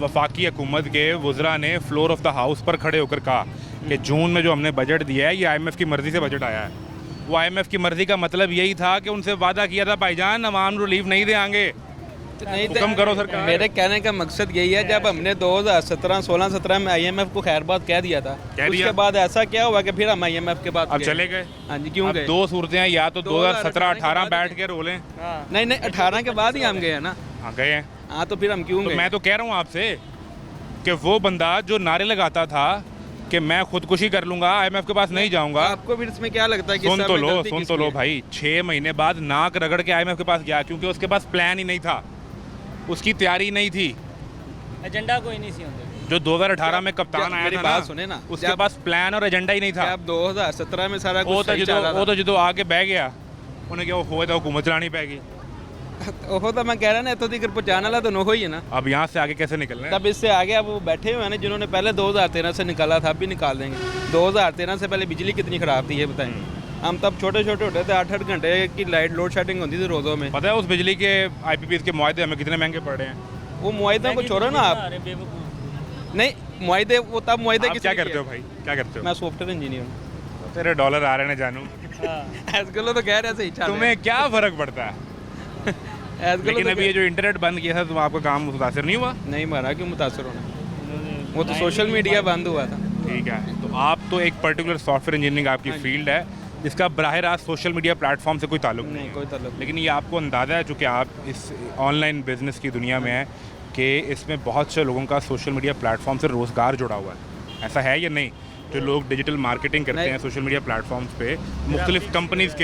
वफाकी हुकूमत के वज़रा ने फ्लोर ऑफ द हाउस पर खड़े होकर कहा कि जून में जो हमने बजट दिया है ये IMF की मर्ज़ी से बजट आया है। वो IMF की मर्ज़ी का मतलब यही था कि उनसे वादा किया था भाईजान अवाम रिलीफ नहीं देंगे, हुक्म करो सरकार। मेरे कहने का मकसद यही है, जब हमने 2017, 16-17 में IMF को खैर बात कह दिया था, उसके बाद ऐसा क्या हुआ कि फिर हम IMF के बाद अब चले गए? हाँ जी, क्यों गए? 2 सूरतें हैं, या तो 2017-18 बैठ के रोलें। नहीं, 18 के बाद ही हम गए हैं ना। हाँ गए हैं। हाँ, तो फिर हम क्यों गए? मैं तो कह रहा हूँ आपसे कि वो बंदा जो नारे लगाता था कि मैं खुदकुशी कर लूँगा, IMF के पास नहीं जाऊँगा, आपको फिर इसमें क्या लगता है कि सुन तो लो भाई, 6 महीने बाद नाक रगड़ के IMF के पास गया, क्योंकि उसके पास प्लान ही नहीं था, उसकी तैयारी नहीं थी, एजेंडा कोई नहीं सी होंगे। जो 2018 में कप्तान आया था बात सुने ना, उसके पास प्लान और एजेंडा ही नहीं था। अब 2017 में सारा कुछ सही चल रहा था। वो तो जो आगे बह गया, उन्हें क्या हुआ था, हुकूमत चलानी पैगी। ओहो, तो मैं कह रहा ना, इतों तक पहुँचाने वाला तो नो ही है ना। अब यहाँ से आगे कैसे निकलना है? तब इससे आगे अब वो बैठे हुए हैं ना, जिन्होंने पहले 2013 से निकाला था, अब भी निकाल देंगे। 2013 से पहले बिजली कितनी ख़राब थी ये बताएं। हम तब छोटे छोटे होते थे, 8-8 घंटे की लाइट लोड शेडिंग होती थी रोज़ों में। पता है उस बिजली के IPPs के मुआहदे हमें कितने महंगे पड़ रहे हैं? वो मुआहदे को छोड़ो ना आप। नहीं, मुआहदे वो तब मुआहदे क्या करते हो भाई, क्या करते हो? मैं सॉफ्टवेयर इंजीनियर हूँ। तेरे डॉलर आ रहे हैं जानू। ऐसे तो कह रहे सही, तुम्हें क्या फ़र्क पड़ता है? लेकिन अभी ये जो इंटरनेट बंद किया था, तो आपका काम मुतासर नहीं हुआ? नहीं, मारा क्यों मुतासर होना, वो तो सोशल मीडिया बंद हुआ था। ठीक है, तो आप तो एक पर्टिकुलर सॉफ्टवेयर इंजीनियरिंग आपकी फील्ड है, जिसका बराह रास्त सोशल मीडिया प्लेटफॉर्म से कोई ताल्लुक नहीं, कोई ताल्लुक। लेकिन ये आपको अंदाज़ा है, चूँकि आप इस ऑनलाइन बिजनेस की दुनिया में है, कि इसमें बहुत से लोगों का सोशल मीडिया प्लेटफॉर्म से रोज़गार जुड़ा हुआ है, ऐसा है या नहीं? जो लोग डिजिटल मार्केटिंग करते हैं सोशल मीडिया प्लेटफॉर्म्स पे मुख्तलिफ कंपनीज़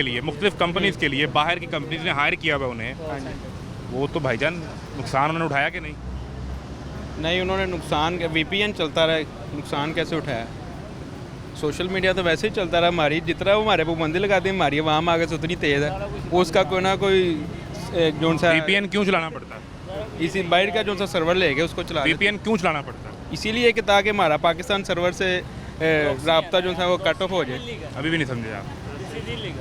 के लिए बाहर की कंपनीज ने हायर किया हुआ उन्हें, वो तो भाईजान नुकसान उन्होंने उठाया कि नहीं? नहीं, उन्होंने नुकसान, VPN चलता रहा, नुकसान कैसे उठाया? सोशल मीडिया तो वैसे ही चलता रहा, हमारी जितना वो हमारे पाबंदी लगाते हैं हमारी आवाम आगे से उतनी तेज़ है, उसका कोई ना कोई जो सा VPN क्यों चलाना पड़ता है? इसी बाहर का जो सा सर्वर लेके उसको चला VPN क्यों चलाना पड़ता है? इसीलिए कि ताकि हमारा पाकिस्तान सर्वर से राब्ता जो था वो कट ऑफ हो जाए। अभी भी नहीं समझे आप?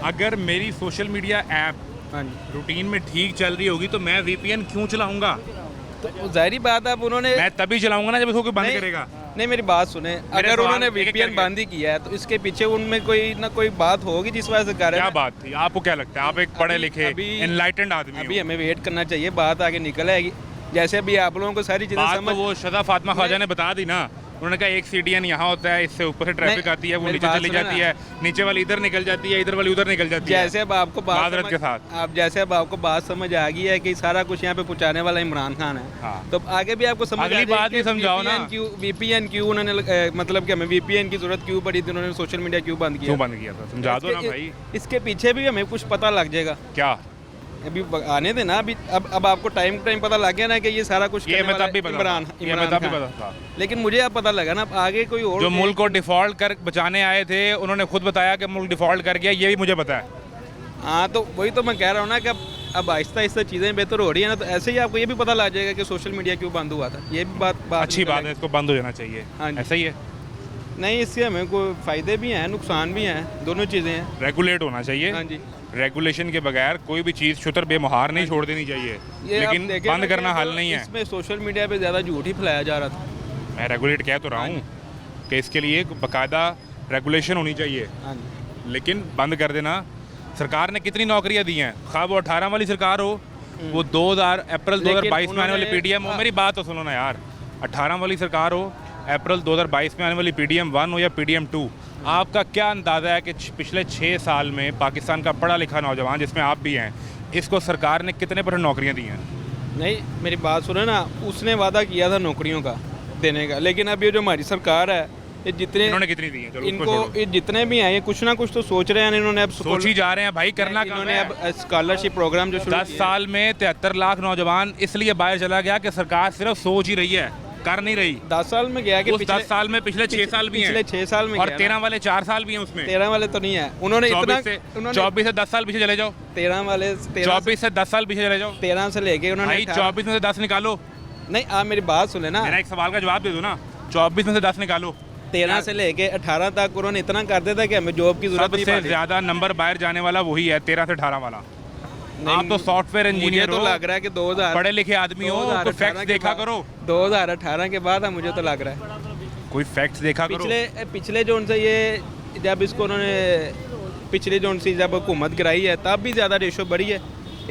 अगर मेरी सोशल मीडिया ऐप हाँ जी, रूटीन में ठीक चल रही होगी तो मैं VPN क्यों चलाऊंगा? तो जाहिर बात है, अब उन्होंने मैं तभी चलाऊंगा ना जब इसको कोई बंद नहीं, करेगा। नहीं मेरी बात सुने, अगर सवाल उन्होंने एक एक VPN करके। बंद ही किया है तो इसके पीछे उनमें कोई ना कोई बात होगी जिस वजह से कर रहे क्या हैं। बात थी? आपको क्या लगता है? आप एक पढ़े लिखे एनलाइटेंड आदमी अभी हो। हमें वेट करना चाहिए, बात आगे निकल आएगी। जैसे अभी आप लोगों को सारी चीज़ें बात तो समझ, वो शदा फातिमा ख्वाजा ने बता दी ना, उन्होंने कहा एक CDN यहाँ होता है, इससे ऊपर से ट्रैफिक नहीं, आती है, वो मेरी नीचे बात चली सुनो जाती ना। है, नीचे वाली इधर निकल जाती है, इधर वाली उधर निकल जाती है। जैसे अब आपको बात माजरत के समझ- साथ। आप जैसे अब आपको बात समझ आ गई है कि सारा कुछ यहाँ पे पहुँचाने वाला इमरान खान है, हाँ। तो आगे भी आपको समझ अगली आ जाएगी बात भी कि समझाओ ना। VPN क्यों उन्होंने मतलब कि हमें VPN की जरूरत क्यों पड़ी थी, उन्होंने सोशल मीडिया क्यों बंद किया? क्यों बंद किया था? समझा दो ना भाई। इसके पीछे भी हमें कुछ पता लग जाएगा। क्या? अभी आने देना, अभी अब आपको टाइम पता लग गया ना कि ये सारा कुछ ये करने मैं वाला तब भी पता इमरान था, ये मैं तब भी खान। पता था। लेकिन मुझे अब पता लगा ना, अब आगे कोई और जो मुल्क को डिफॉल्ट कर बचाने आए थे उन्होंने खुद बताया कि मुल्क डिफॉल्ट कर गया, ये भी मुझे पता है। हाँ, तो वही तो मैं कह रहा हूँ ना कि अब आहिस्ता आहिस्ता चीज़ें बेहतर हो रही है ना, तो ऐसे ही आपको ये भी पता लग जाएगा कि सोशल मीडिया क्यों बंद हुआ था। ये भी बात अच्छी बात है, इसको बंद हो जाना चाहिए। हाँ जी। ऐसा ही है, नहीं, इससे हमें कोई फ़ायदे भी हैं, नुकसान भी हैं, दोनों चीज़ें हैं। रेगुलेट होना चाहिए। हाँ जी, रेगुलेशन के बगैर कोई भी चीज़ शुतर बेमुहार नहीं छोड़ देनी चाहिए, ये आप लेकिन देखें बंद ना करना कि हल नहीं है। इसमें सोशल मीडिया पे ज़्यादा झूठ ही फैलाया जा रहा था। मैं रेगुलेट कह तो रहा हूँ कि इसके लिए एक बाकायदा रेगुलेशन होनी चाहिए, हाँ जी, लेकिन बंद कर देना। सरकार ने कितनी नौकरियां दी हैं, खा वो 18 वाली सरकार हो, वो 2000 अप्रैल 2022 में आने वाली PDM हो, मेरी बात तो सुनो ना यार, 18 वाली सरकार हो, अप्रैल 2022 में आने वाली PDM 1 हो या PDM 2, आपका क्या अंदाज़ा है कि पिछले 6 साल में पाकिस्तान का पढ़ा लिखा नौजवान जिसमें आप भी हैं, इसको सरकार ने कितने % नौकरियाँ दी हैं? नहीं मेरी बात सुनो ना, उसने वादा किया था नौकरियों का देने का, लेकिन अब ये जो हमारी सरकार है, ये जितने इन्होंने कितनी दी हैं? चलो उसको इनको छोड़ो। ये जितने भी हैं ये कुछ ना कुछ तो सोच रहे हैं इन्होंने। अब सोच ही जा रहे हैं भाई, करना काम इन्होंने है। अब स्कॉलरशिप प्रोग्राम जो शुरू 10 किए हैं। साल में 73 लाख नौजवान इसलिए बाहर चला गया कि सरकार सिर्फ सोच ही रही है, कर नहीं रही। 10 साल में गया कि उस 10 साल में पिछले 6 साल भी हैं, पिछले 6 साल में और गया 13 ना। वाले 4 साल भी हैं उसमें। 13 वाले तो नहीं है, उन्होंने इतना 24 से 10 साल पीछे चले जाओ। 13 वाले 24 से 10 साल पीछे चले जाओ। 13 से लेके उन्होंने भाई 24 में से 10 निकालो। नहीं, आप मेरी बात सुने ना, मेरा एक सवाल का जवाब दे दो ना। 24 में से 10 निकालो। 13 से लेके 18 तक उन्होंने इतना कर दिया था कि हमें जॉब की जरूरत नहीं सबसे पड़ती। ज्यादा नंबर बाहर जाने वाला वही है, 13 से 18 वाला। आप तो सॉफ्टवेयर मुझे इंजीनियर तो हो, लग रहा है कि 2000 पढ़े लिखे आदमी हो, तो फैक्ट्स देखा करो। 2018 के बाद मुझे तो लग रहा है कोई फैक्ट्स देखा करो। पिछले जो उनसे ये जब इसको उन्होंने पिछले जो उनसे जब हुकूमत गिराई है तब भी ज़्यादा रेशो बढ़ी है।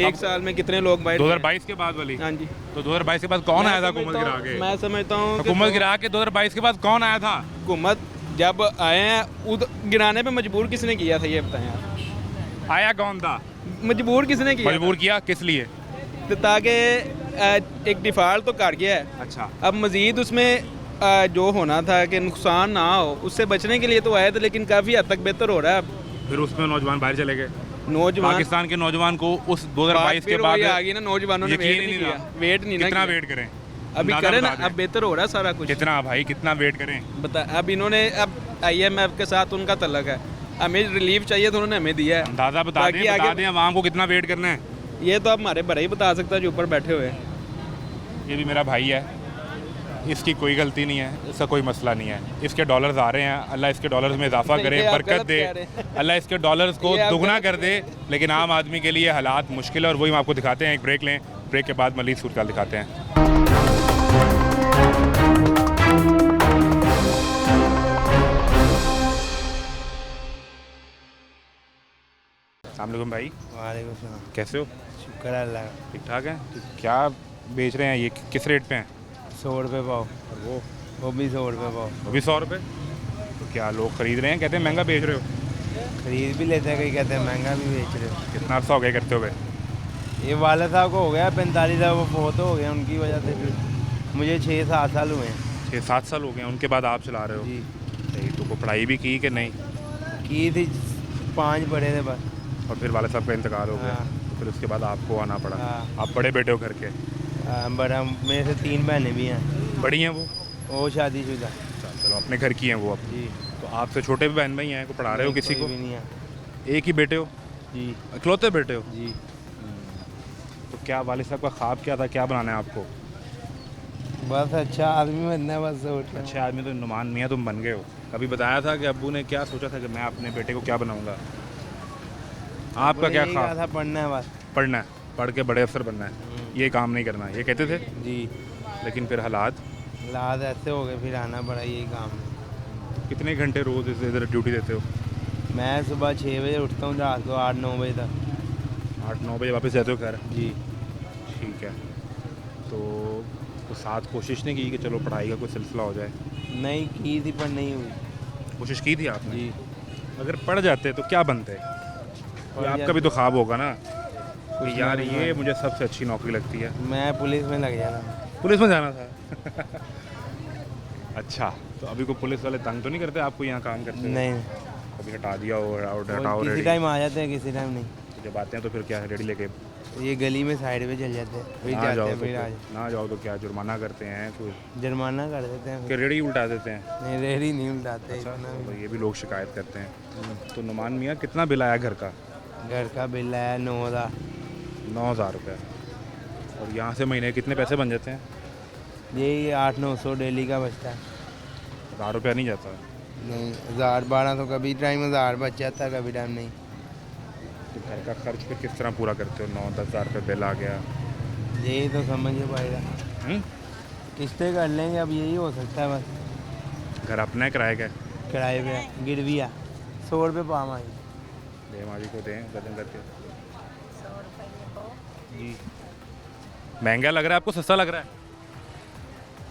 एक साल में कितने लोग बाहर 2022 के बाद वाली? हाँ जी। तो 2022 के बाद कौन आया था हुकूमत गिरा के? मैं समझता हूँ हुकूमत गिरा के 2022 के बाद कौन आया था? हुकूमत जब आए हैं गिराने पे मजबूर किसने किया था ये बताएं आप। आया कौन था? मजबूर किसने किया? मजबूर किया किस लिए? तो ताकि एक डिफ़ॉल्ट तो कर गया है। अच्छा, अब मज़ीद उसमें जो होना था कि नुकसान ना हो उससे बचने के लिए तो आए थे, लेकिन काफ़ी हद तक बेहतर हो रहा है अब। फिर उसमें नौजवान बाहर चले गए। नौजवान पाकिस्तान के नौजवान को उस 2022 के फिर बाद वही आ गई ना, नौजवानों ने यकीन वेट ही नहीं नहीं किया, रहा। वेट नहीं ना कितना किया। वेट करें? अभी अंदाजा करें ना, बता दें। अब बेहतर हो रहा है सारा कुछ। कितना भाई, कितना वेट करें? बता, अब इन्होंने अब IMF के साथ उनका तल्लक है, हमें रिलीफ चाहिए तो उन्होंने हमें दिया है। अंदाजा बता बाकी दें, बता आगे- दें आवाम को कितना वेट करना है। ये तो अब हमारे बड़े ही बता सकता है जो ऊपर बैठे हुए हैं। ये भी मेरा भाई है, इसकी कोई गलती नहीं है, इसका कोई मसला नहीं है। इसके डॉलर्स आ रहे हैं, अल्लाह इसके डॉलर्स में इजाफा नहीं, करे, ये आप बरकत गलत दे, कह रहे हैं। अल्लाह इसके डॉलर्स को ये आप दुगना गलत कर दे। लेकिन आम आदमी के लिए हालात मुश्किल है और वही हम आपको दिखाते हैं। एक ब्रेक लें, ब्रेक के बाद मज़ीद सूरत दिखाते हैं। अस्सलाम वालेकुम भाई, वालेकुम सलाम। कैसे हो? शुक्र है अल्लाह का। ठीक ठाक है? क्या बेच रहे हैं ये, किस रेट पे हैं? 100 रुपये पाव, और वो भी 100 रुपये पाव। वो भी 100 रुपये? तो क्या लोग खरीद रहे हैं, कहते हैं महंगा बेच रहे हो? खरीद भी लेते हैं, कई कहते हैं महंगा भी बेच रहे हो। कितना अर्सा हो गया करते हुए? ये वाले साहब को हो गया 45 साल, वो बहुत हो गए उनकी वजह से। फिर मुझे 6-7 साल हुए हैं। 6-7 साल हो गए, उनके बाद आप चला रहे हो? जी। सही। तो को पढ़ाई भी की कि नहीं? की थी, 5 पढ़े थे बस। और फिर वाले साहब का इंतकाल हो गया, हाँ। तो फिर उसके बाद आपको आना पड़ा। हाँ। आप बड़े बेटे हो घर के? बड़ा मेरे से 3 बहनें भी हैं। बड़ी हैं वो शादीशुदा। अच्छा, चलो अपने घर की हैं वो अब। जी। तो आपसे छोटे भी बहन भाई हैं, को पढ़ा रहे हो किसी कोई को? भी नहीं है। एक ही बेटे हो? जी इकलौते बेटे हो? जी। तो क्या वालिद साहब का ख्वाब क्या था, क्या बनाना है आपको? बस अच्छा आदमी बनना है, बस सोच रहा हूँ। अच्छे आदमी तो नुमान मियाँ तुम बन गए हो। कभी बताया था कि अब्बू ने क्या सोचा था कि मैं अपने बेटे को क्या बनाऊंगा? आपका वो क्या यही कहा ख्वाब? था, पढ़ना है बस। पढ़ना है, पढ़ के बड़े अफसर बनना है, ये काम नहीं करना है, ये कहते थे। जी। लेकिन फिर हालात हालात ऐसे हो गए, फिर आना पड़ा, यही काम है। कितने घंटे रोज़ इधर ड्यूटी देते हो? मैं सुबह 6 बजे उठता हूँ, रात को 8-9 बजे तक। 8-9 बजे वापस जाते हो घर? जी। ठीक है। तो साथ कोशिश नहीं की कि चलो पढ़ाई का कोई सिलसिला हो जाए? नहीं की थी पर नहीं हुई। कोशिश की थी आपने? जी। अगर पढ़ जाते तो क्या बनते? कोई आपका भी तो ख्वाब होगा ना कि यार ये मुझे सबसे अच्छी नौकरी लगती है। मैं पुलिस में लग जाना। पुलिस में जाना था? अच्छा, तो अभी को पुलिस वाले तंग तो नहीं करते आपको यहाँ काम करते हुए? नहीं, कभी हटा दिया हो, हटाओ किसी रेडी? टाइम आ जाते हैं, किसी टाइम नहीं। जब आते हैं तो फिर क्या है, रेडी लेके ये गली में साइड पे चल जाते हैं, फिर ना जाते जाओ हैं, तो फिर आ क्या- ना जाओ तो क्या जुर्माना करते हैं? कोई जुर्माना कर देते हैं। कि रेडी उल्टा देते हैं? नहीं, रेडी नहीं उल्टाते। अच्छा, इतना तो भी। ये भी लोग शिकायत करते हैं। तो नुमान मियाँ कितना बिल आया घर का? घर का बिल है 9,000। 9,000 रुपये। और यहाँ से महीने कितने पैसे बन जाते हैं? यही 800-900 डेली का बचता है। 1000 रुपया नहीं जाता? नहीं, 1000-1200 कभी टाइम 1000 बच जाता है, कभी टाइम नहीं। तो घर का खर्च फिर किस तरह पूरा करते हो? 9-10 हज़ार रुपये बिल आ गया। यही तो समझिए पाएगा, हम्म? किस्तें कर लेंगे, अब यही हो सकता है बस। घर अपना है किराए का? किराए पे गिरविया 100 रुपये पाम आई। दे माजी को दें वजन करके। जी। महंगा लग रहा है आपको, सस्ता लग रहा है?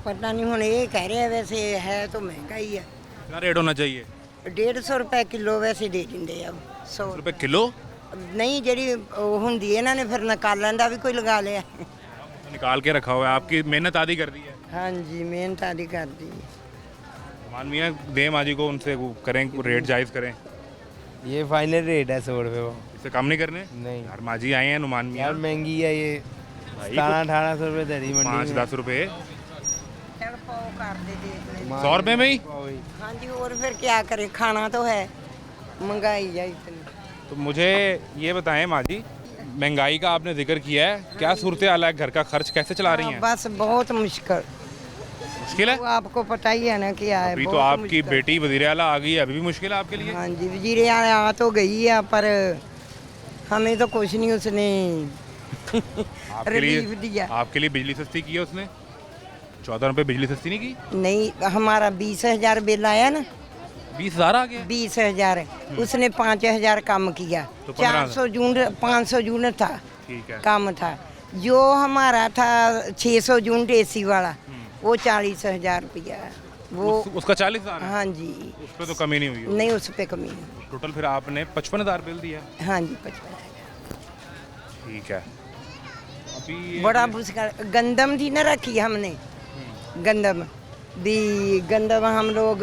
पता नहीं हुण ये कह रहे हैं, वैसे है तो महंगा ही है। क्या रेट होना चाहिए? 150 रुपए किलो वैसे दे दिंदे अब। 100 रुपये किलो? नहीं जी होंगी इन्हों ने फिर निकालन का भी कोई लगा लिया। निकाल के रखा हुआ है, आपकी मेहनत आधी कर दी है। हाँ जी, मेहनत आदि कर दी। नुमान मियाँ दे माजी को, उनसे वो करें, रेट जायज़ करें। ये फाइनल रेट है 100 रुपये वो। इससे कम नहीं करने? नहीं यार माजी आए हैं नुमान मियाँ। यार महंगी है ये, भाई 1700-1800 रुपये दरी मंडी में। 5-10 रुपये। चल पाओ कर दे देख ले। 100 रुपये में ही? हाँ जी, और फिर क्या करें, खाना तो है, महंगाई है इतनी। तो मुझे ये बताएं माजी, महंगाई का आपने जिक्र किया है, क्या सूरत हाल है? घर का खर्च कैसे चला रही हैं? बस बहुत मुश्किल। मुश्किल है? वो आपको पता ही है ना क्या है। अभी तो बहुत आपकी मुश्किल। बेटी वज़ीर आला आ गई है, अभी भी मुश्किल है आपके लिए? हाँ जी, वजीर आला आ तो गई है, पर हमें तो कुछ नहीं उसने आपके रिलीफ लिए दिया। आपके लिए बिजली सस्ती की है उसने? 14 रुपये बिजली सस्ती नहीं की? नहीं, हमारा 20,000 बिल आया ना। 20,000 आ गया? 20,000 उसने 5,000 कम किया। तो 15,000 400 यूनिट 500 यूनिट था ठीक है। कम था। जो हमारा था 600 यूनिट एसी वाला, वो 40,000 रुपया है वो। उसका 40,000 है? हाँ जी, उस पर तो कमी नहीं हुई होगी। नहीं उस पर कमी नहीं। टोटल फिर आपने 55,000 बिल दिया? हाँ जी, 55,000। ठीक है। अभी ये- बड़ा मुश्किल। गंदम थी ना रखी हमने, गंदम भी, गंदम हम लोग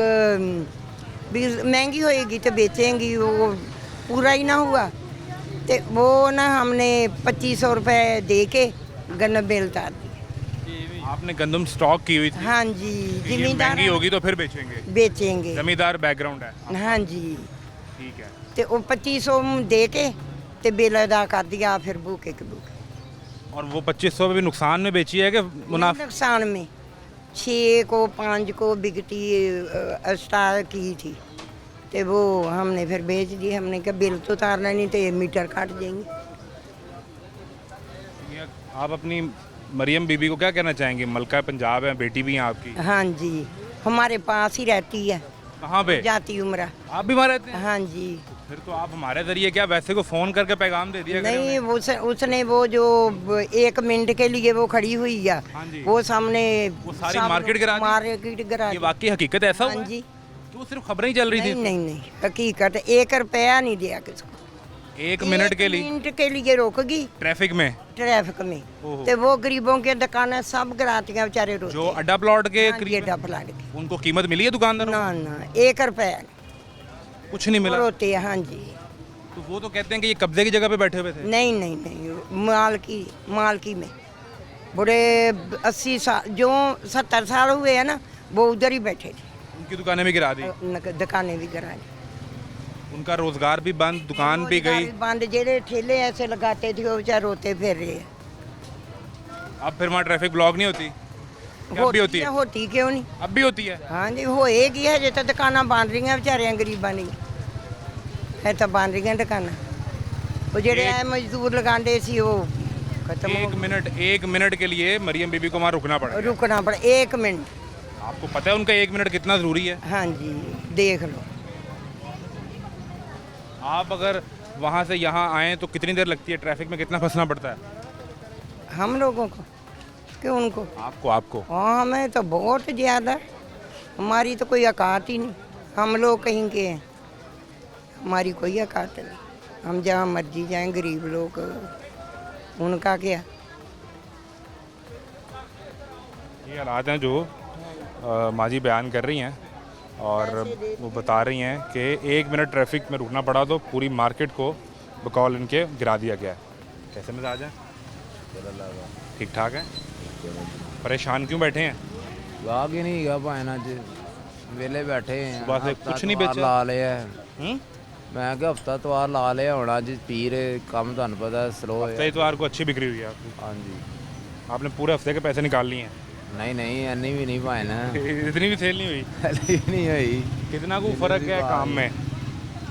भी महंगी होएगी तो बेचेंगी, वो पूरा ही ना हुआ तो वो ना हमने 2,500 रुपए दे के गंदम बेल उतार दी। आपने गंदम स्टॉक की हुई थी? हाँ जी, ये जिम्मेदार महंगी होगी तो फिर बेचेंगे? बेचेंगे। जमींदार बैकग्राउंड है। हाँ जी, ठीक है। तो वो 2,500 दे के ते बिल अदा कर दिया, फिर भूखे के भूखे। और वो 2,500 में भी नुकसान में बेची है कि मुनाफा? नुकसान में 6 को 5 को बिकती स्टार की थी, तो वो हमने फिर बेच दी। हमने कहा बिल तो उतारना नहीं तो मीटर काट देंगे। आप अपनी मरियम बीबी को क्या कहना चाहेंगे? मलका पंजाब है, बेटी भी है आपकी। हाँ जी, हमारे पास ही रहती है। कहाँ पे? जाती उम्र। आप भी वहाँ रहते हैं? हाँ जी। फिर तो आप हमारे जरिए क्या वैसे को फ़ोन करके पैगाम दे दिया करें नहीं, उन्हें। उसने वो जो 1 मिनट के लिए वो खड़ी हुई है, हाँ जी। वो सामने वो सारी मार्केट गिरा दी? मार्केट गिरा ये दी। वाकई हकीकत ऐसा हुआ हाँ है? जी। तो वो सिर्फ खबरें ही चल रही नहीं थी? नहीं नहीं, हकीकत 1 रुपया नहीं दिया किसको। 1 मिनट के लिए? मिनट के लिए रोक गई ट्रैफिक में? ट्रैफिक में। ओहो। तो वो गरीबों की दुकानें सब गिरातियां बेचारे रोते। जो अड्डा प्लॉट के हाँ जी, करीब अड्डा प्लॉट के। उनको कीमत मिली है दुकानदारों ना ना 1 रुपया कुछ नहीं मिला? रोते हैं। हाँ जी। तो वो तो कहते हैं कि ये कब्जे की जगह पे बैठे हुए थे। नहीं नहीं नहीं, मालकी में बड़े 80 साल जो 70 साल हुए हैं ना, वो उधर ही बैठे थे। उनकी दुकानें भी गिरा दी? दुकानें भी गिरा दी। उनका रोजगार भी बंद, दुकान भी गई। बंद। जेड़े ठेले ऐसे लगाते थे वो बेचारे रोते फिर रहे हैं। अब फिर वहाँ ट्रैफिक ब्लॉक नहीं होती? अब भी होती है? होती क्यों नहीं, अब भी होती है। हाँ जी होएगी है। जे तो दुकाना बन रही हैं बेचारे गरीबां दी, है तो बन रही हैं दुकाना। वो जेड़े मजदूर लगाते सी वो खत्म हो। 1 मिनट के लिए मरियम बीबी को वहाँ रुकना पड़ा? रुकना पड़ा 1 मिनट। आपको पता है उनका 1 मिनट कितना ज़रूरी है? हाँ जी देख लो। आप अगर वहाँ से यहाँ आएँ तो कितनी देर लगती है? ट्रैफिक में कितना फंसना पड़ता है? हम लोगों को कि उनको? आपको। हाँ हमें तो बहुत ज़्यादा। हमारी तो कोई औकात ही नहीं। हम लोग कहीं के हैं, हमारी कोई औकात नहीं। हम जहाँ मर्जी जाएं, गरीब लोग उनका क्या। ये हालात हैं जो माजी बयान कर रही हैं और वो बता रही हैं कि 1 मिनट ट्रैफिक में रुकना पड़ा तो पूरी मार्केट को बकौल इनके गिरा दिया गया है। कैसे मिजाज हैं? ठीक ठाक है? परेशान क्यों बैठे हैं? गाहक ही नहीं गा भाना जी, वेले बैठे हैं। सुबह से कुछ नहीं बेचा? ला लिया मैं क्या हफ्ता तवार ला लिया होना जी। पीर काम तुहानू पता स्लो है। इतवार को अच्छी बिक्री हुई है आपकी? हाँ जी। आपने पूरे हफ्ते के पैसे निकाल लिए हैं? नहीं इन्नी भी नहीं भाना। इतनी भी सेल नहीं हुई? नहीं हुई। कितना को फर्क है काम में?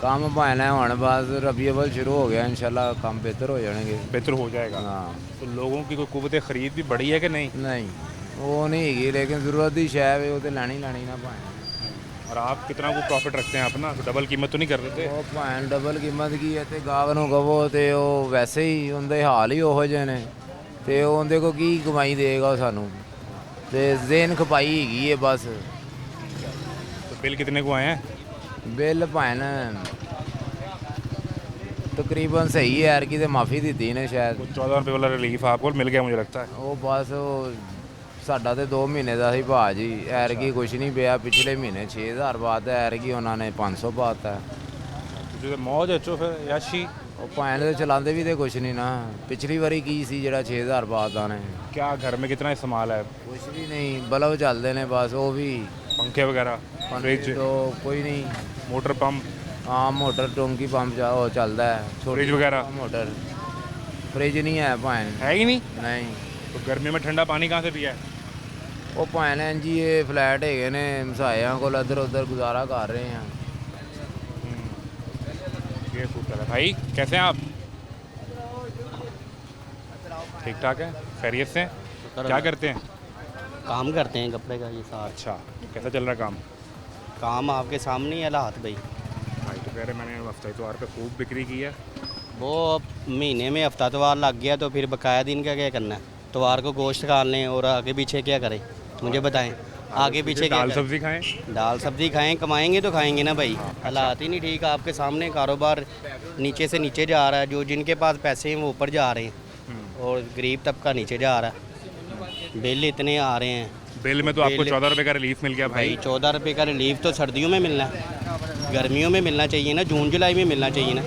काम भाना हुण बस रबी अव्वल शुरू हो गया, इंशाल्लाह काम बेहतर हो जाएंगे। बेहतर हो जाएगा। हाँ। तो लोगों की कोई कुव्वत खरीद भी बढ़ी है कि नहीं? नहीं वो नहीं हैगी, लेकिन जरूरत की शै है वो तो लैनी ना भाएं। और आप कितना को प्रॉफिट रखते हैं अपना? डबल कीमत तो नहीं कर देते? ਉਹ ਭਾਂ ਡਬਲ ਕੀਮਤ ਕੀ ਹੈ ਤੇ ਗਾਹਕ ਨੂੰ ਕਹੋ ਤੇ ਉਹ ਵੈਸੇ ਹੀ ਉਹਦੇ ਹਾਲ ਹੀ ਉਹੋ ਜਿਹੇ ਨੇ ਤੇ ਉਹਦੇ ਕੋ ਕੀ ਕਮਾਈ ਦੇਗਾ ਸਾਨੂੰ ਤੇ ਜ਼ੇਨ ਖਪਾਈ ਹੈਗੀ ਹੈ ਬਸ। तो बिल कितने को आए हैं? ਬਿੱਲ ਭਾਂ ਤਕਰੀਬਨ ਸਹੀ ਹੈ यार की ਤੇ ਮਾਫੀ ਦਿੱਤੀ ਨੇ ਸ਼ਾयद। 14 रुपये वाला रिलीफ आपको मिल गया मुझे लगता है। ਉਹ ਬਸ ਉਹ ਸਾਡਾ ਤੇ 2 ਮਹੀਨੇ ਦਾ ਸੀ ਭਾਅ ਜੀ, ਐਰਕੀ ਕੁਛ ਨਹੀਂ ਪਿਆ। ਪਿਛਲੇ ਮਹੀਨੇ 6000 ਪਾਤਾ, ਐਰਕੀ ਉਹਨਾਂ ਨੇ 500 ਪਾਤਾ। ਤੁਸੀਂ ਤਾਂ ਮੌਜ ਅੱਛੋ ਫਿਰ ਯਾਸ਼ੀ। ਉਹ ਭਾਂ ਦੇ ਚਲਾਉਂਦੇ ਵੀ ਤੇ ਕੁਛ ਨਹੀਂ ਨਾ। ਪਿਛਲੀ ਵਾਰੀ ਕੀ ਸੀ ਜਿਹੜਾ 6000 ਪਾਤਾ ਨੇ? क्या घर में कितना इस्तेमाल है? ਕੁਛ ਵੀ ਨਹੀਂ, ਬਲਬ ਚੱਲਦੇ ਨੇ ਬਸ, ਉਹ ਵੀ पंखे वगैरह, फ्रिज, तो कोई नहीं। Motor pump? हाँ मोटर टोंकी पंप वो चलता है। फ्रिज वगैरह? मोटर फ्रिज नहीं है भाएं। है ही नहीं? नहीं। तो गर्मी में ठंडा पानी कहाँ से पिया है? वो भाएं जी ये फ्लैट है ने मसाया को इधर उधर गुजारा कर रहे हैं। ये सूत्र है भाई। कैसे हैं आप? ठीक ठाक है, खैरियत से? क्या करते हैं? काम करते हैं कपड़े का ये साथ। अच्छा, कैसा चल रहा काम? काम आपके सामने ही है हालात भाई। भाई तो कह रहे मैंने हफ्ता इतवार पे खूब बिक्री की है। वो महीने में हफ्ता तवार लग गया तो फिर बकाया दिन का क्या करना है? तवार को गोश्त खा लें और आगे पीछे क्या करें मुझे बताएं। आगे पीछे क्या दाल करें? सब्जी खाएं? दाल सब्जी खाएं, कमाएंगे तो खाएंगे ना भाई। हालात ही नहीं ठीक, आपके सामने कारोबार नीचे से नीचे जा रहा है। जो जिनके पास पैसे हैं वो ऊपर जा रहे हैं और गरीब तबका नीचे जा रहा है। बिल इतने आ रहे हैं। बिल में तो आपको 14 रुपये का रिलीफ मिल गया भाई। 14 रुपये का रिलीफ तो सर्दियों में मिलना है, गर्मियों में मिलना चाहिए ना, जून जुलाई में मिलना चाहिए ना।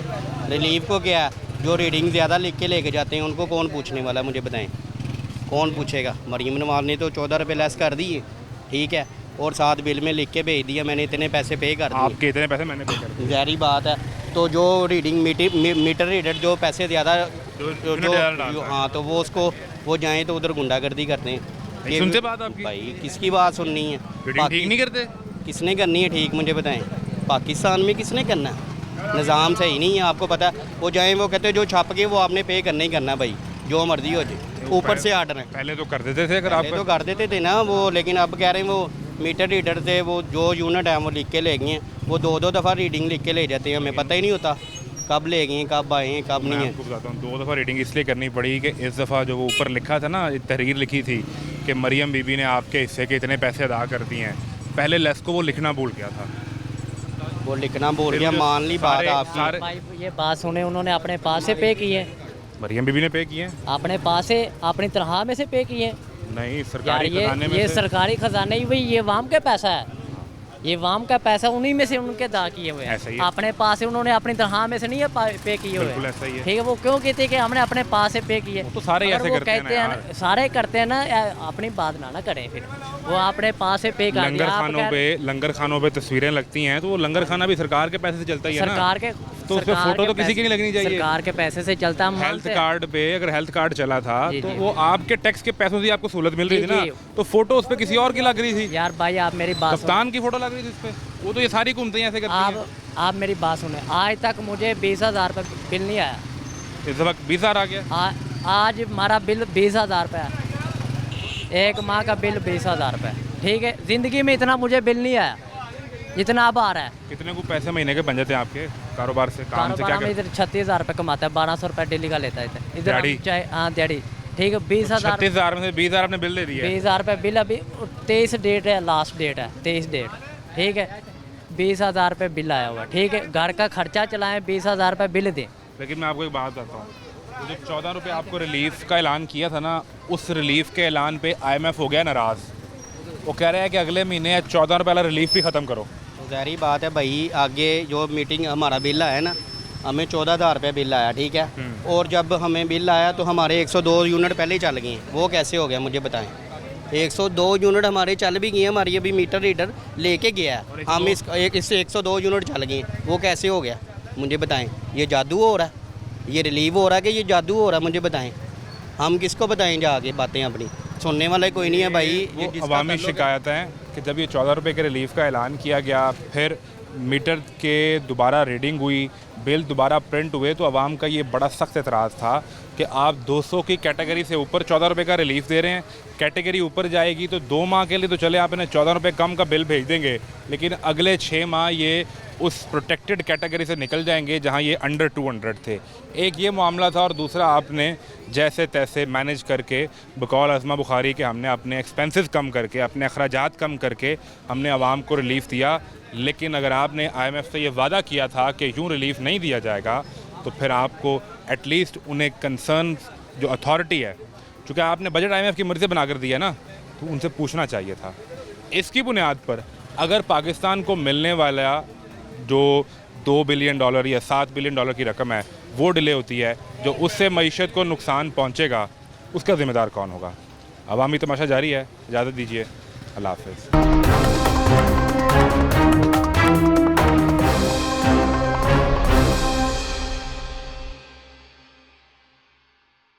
रिलीफ को क्या है, जो रीडिंग ज़्यादा लिख के लेके जाते हैं उनको कौन पूछने वाला मुझे बताएं? कौन पूछेगा? मरीम नवाज ने तो 14 रुपये लेस कर दिए, ठीक है, और साथ बिल में लिख के भेज दिया मैंने इतने पैसे पे कर दिए। आपके इतने पैसे मैंने पे कर दिए। ज़ाहिर बात है। तो जो रीडिंग मीटर रीडर जो पैसे ज़्यादा हाँ तो वो उसको वो जाएँ तो उधर गुंडागर्दी करते हैं। सुनते बात आपकी? भाई किसकी बात सुननी है? ठीक नहीं करते? किसने करनी है ठीक मुझे बताएं? पाकिस्तान में किसने करना है? निज़ाम सही नहीं है, आपको पता है। वो जाएँ वो कहते हैं जो छाप के वो आपने पे करना ही करना भाई, जो मर्जी हो जाए, ऊपर से आर्डर है। पहले तो कर देते थे, अगर आप तो कर देते थे ना वो, लेकिन अब कह रहे हैं वो मीटर रीडर थे, वो जो यूनिट है वो लिख के ले गए हैं। वो 2-2 दफ़ा रीडिंग लिख के ले जाते हैं, हमें पता ही नहीं होता कब ले गए, कब आए हैं, कब नहीं है। आपको बताता हूँ 2 दफ़ा रीडिंग इसलिए करनी पड़ी कि इस दफ़ा जो वो ऊपर लिखा था ना, तहरीर लिखी थी कि मरियम बीबी ने आपके हिस्से के इतने पैसे अदा कर दिए हैं, पहले लेस को वो लिखना भूल गया था। वो लिखना भूल गया, मान ली बात आपकी। भाई ये बात सुने, उन्होंने अपने पास से पे किए, मरियम बीबी ने पे किए हैं? अपने पास से अपनी तनख्वाह में से पे किए। नहीं, यार सरकारी खजाने में ये से। सरकारी खजाने ही भाई, ये वाम का पैसा है, ये वाम का पैसा उन्हीं में से उनके दा किए हुए ऐसा ही हैं। है। अपने पास से उन्होंने अपनी तनख्वाह में से नहीं है पे किए बिल्कुल हुए। ऐसा ही है। ठीक है, वो क्यों कहते हैं कि हमने अपने पास से पे किए? तो सारे अगर ऐसे वो करते हैं ना कहते हैं यार। सारे करते हैं ना, अपनी बात ना करें फिर। वो अपने पास से पे कर लंगर दिया, आप खानों कह- पे तस्वीरें लगती हैं, तो वो लंगर खाना भी सरकार के पैसे से चलता ही है ना। सरकार के तो उस पे सरकार फोटो के तो किसी की नहीं लगनी चाहिए। सरकार के पैसे से चलता हम हेल्थ मानते हैं। कार्ड पे अगर हेल्थ कार्ड चला था जी, तो जी। वो आपके टैक्स के पैसों से आपको सहूलत मिल रही जी, थी ना, जी। तो फोटो उस पे किसी और की लग रही थी। यार भाई आप मेरी बात कप्तान की फोटो लग रही थी उस पे, वो तो ये सारी घूमते हैं ऐसे करती हैं। आप मेरी बात सुने, आज तक मुझे 20,000 रुपये बिल नहीं आया। इस वक्त 20,000 आ गया। आज हमारा बिल 20,000 रुपये है, एक माह का बिल 20,000 रुपये। ठीक है, ज़िंदगी में इतना मुझे बिल नहीं आया जितना अब आ रहा है। कितने को पैसे महीने के बन जाते हैं आपके कारोबार से, काम से? क्या कारोबार में इधर 36,000 रुपये कमाता है, 1200 रुपये डेली का लेता है इधर। इधर हम चाहे हाँ दिहाड़ी। ठीक है, 20,000 36,000 में से 20,000 आपने बिल दे दिया। 20,000 रुपये बिल अभी 23 डेट है, लास्ट डेट है 23 डेट। ठीक है, 20,000 रुपये बिल आया हुआ। ठीक है, घर का खर्चा चलाएं, 20,000 रुपये बिल दें। लेकिन मैं आपको एक बात बताता हूँ, जो 14 रुपये आपको रिलीफ का ऐलान किया था ना, उस रिलीफ के ऐलान पे IMF हो गया नाराज़। वो कह रहे हैं कि अगले महीने 14 रुपये वाला रिलीफ भी ख़त्म करो। तो ज़ाहिर बात है भाई, आगे जो मीटिंग हमारा बिल आया ना, हमें 14,000 रुपये बिल आया। ठीक है, और जब हमें बिल आया तो हमारे 102 यूनिट पहले ही चल गए हैं। वो कैसे हो गया मुझे बताएं? 102 यूनिट हमारे चल भी गए हैं, हमारी अभी मीटर रीडर लेके गया है, हम इससे 102 यूनिट चल गए हैं। वो कैसे हो गया मुझे बताएं? ये जादू हो रहा है, ये रिलीव हो रहा है कि ये जादू हो रहा है? मुझे बताएं, हम किसको बताएं जाके बातें अपनी? सुनने वाला कोई नहीं है भाई। वो अवामी शिकायत है कि जब ये 14 रुपये के रिलीफ का ऐलान किया गया, फिर मीटर के दोबारा रीडिंग हुई, बिल दोबारा प्रिंट हुए, तो आवाम का ये बड़ा सख्त एतराज़ था कि आप 200 की कैटेगरी से ऊपर 14 रुपये का रिलीफ दे रहे हैं। कैटेगरी ऊपर जाएगी तो 2 माह के लिए तो चले आप इन्हें 14 रुपये कम का बिल भेज देंगे, लेकिन अगले 6 माह ये उस प्रोटेक्टेड कैटेगरी से निकल जाएंगे जहां ये अंडर 200 थे। एक ये मामला था, और दूसरा आपने जैसे तैसे मैनेज करके बकौल अज़मा बुखारी के हमने अपने एक्सपेंसेस कम करके, अपने अखराजात कम करके हमने आवाम को रिलीफ दिया। लेकिन अगर आपने IMF से ये वादा किया था कि यूँ रिलीफ नहीं दिया जाएगा, तो फिर आपको एटलीस्ट उन्हें कंसर्न जो अथॉरिटी है, चूँकि आपने बजट IMF की मर्ज़ी से बना कर दिया ना, तो उनसे पूछना चाहिए था। इसकी बुनियाद पर अगर पाकिस्तान को मिलने वाला जो $2 बिलियन या $7 बिलियन की रकम है वो डिले होती है, जो उससे मईशत को नुकसान पहुँचेगा, उसका ज़िम्मेदार कौन होगा? अवामी तमाशा जारी है। इजाज़त दीजिए, अल्लाह हाफ़िज़।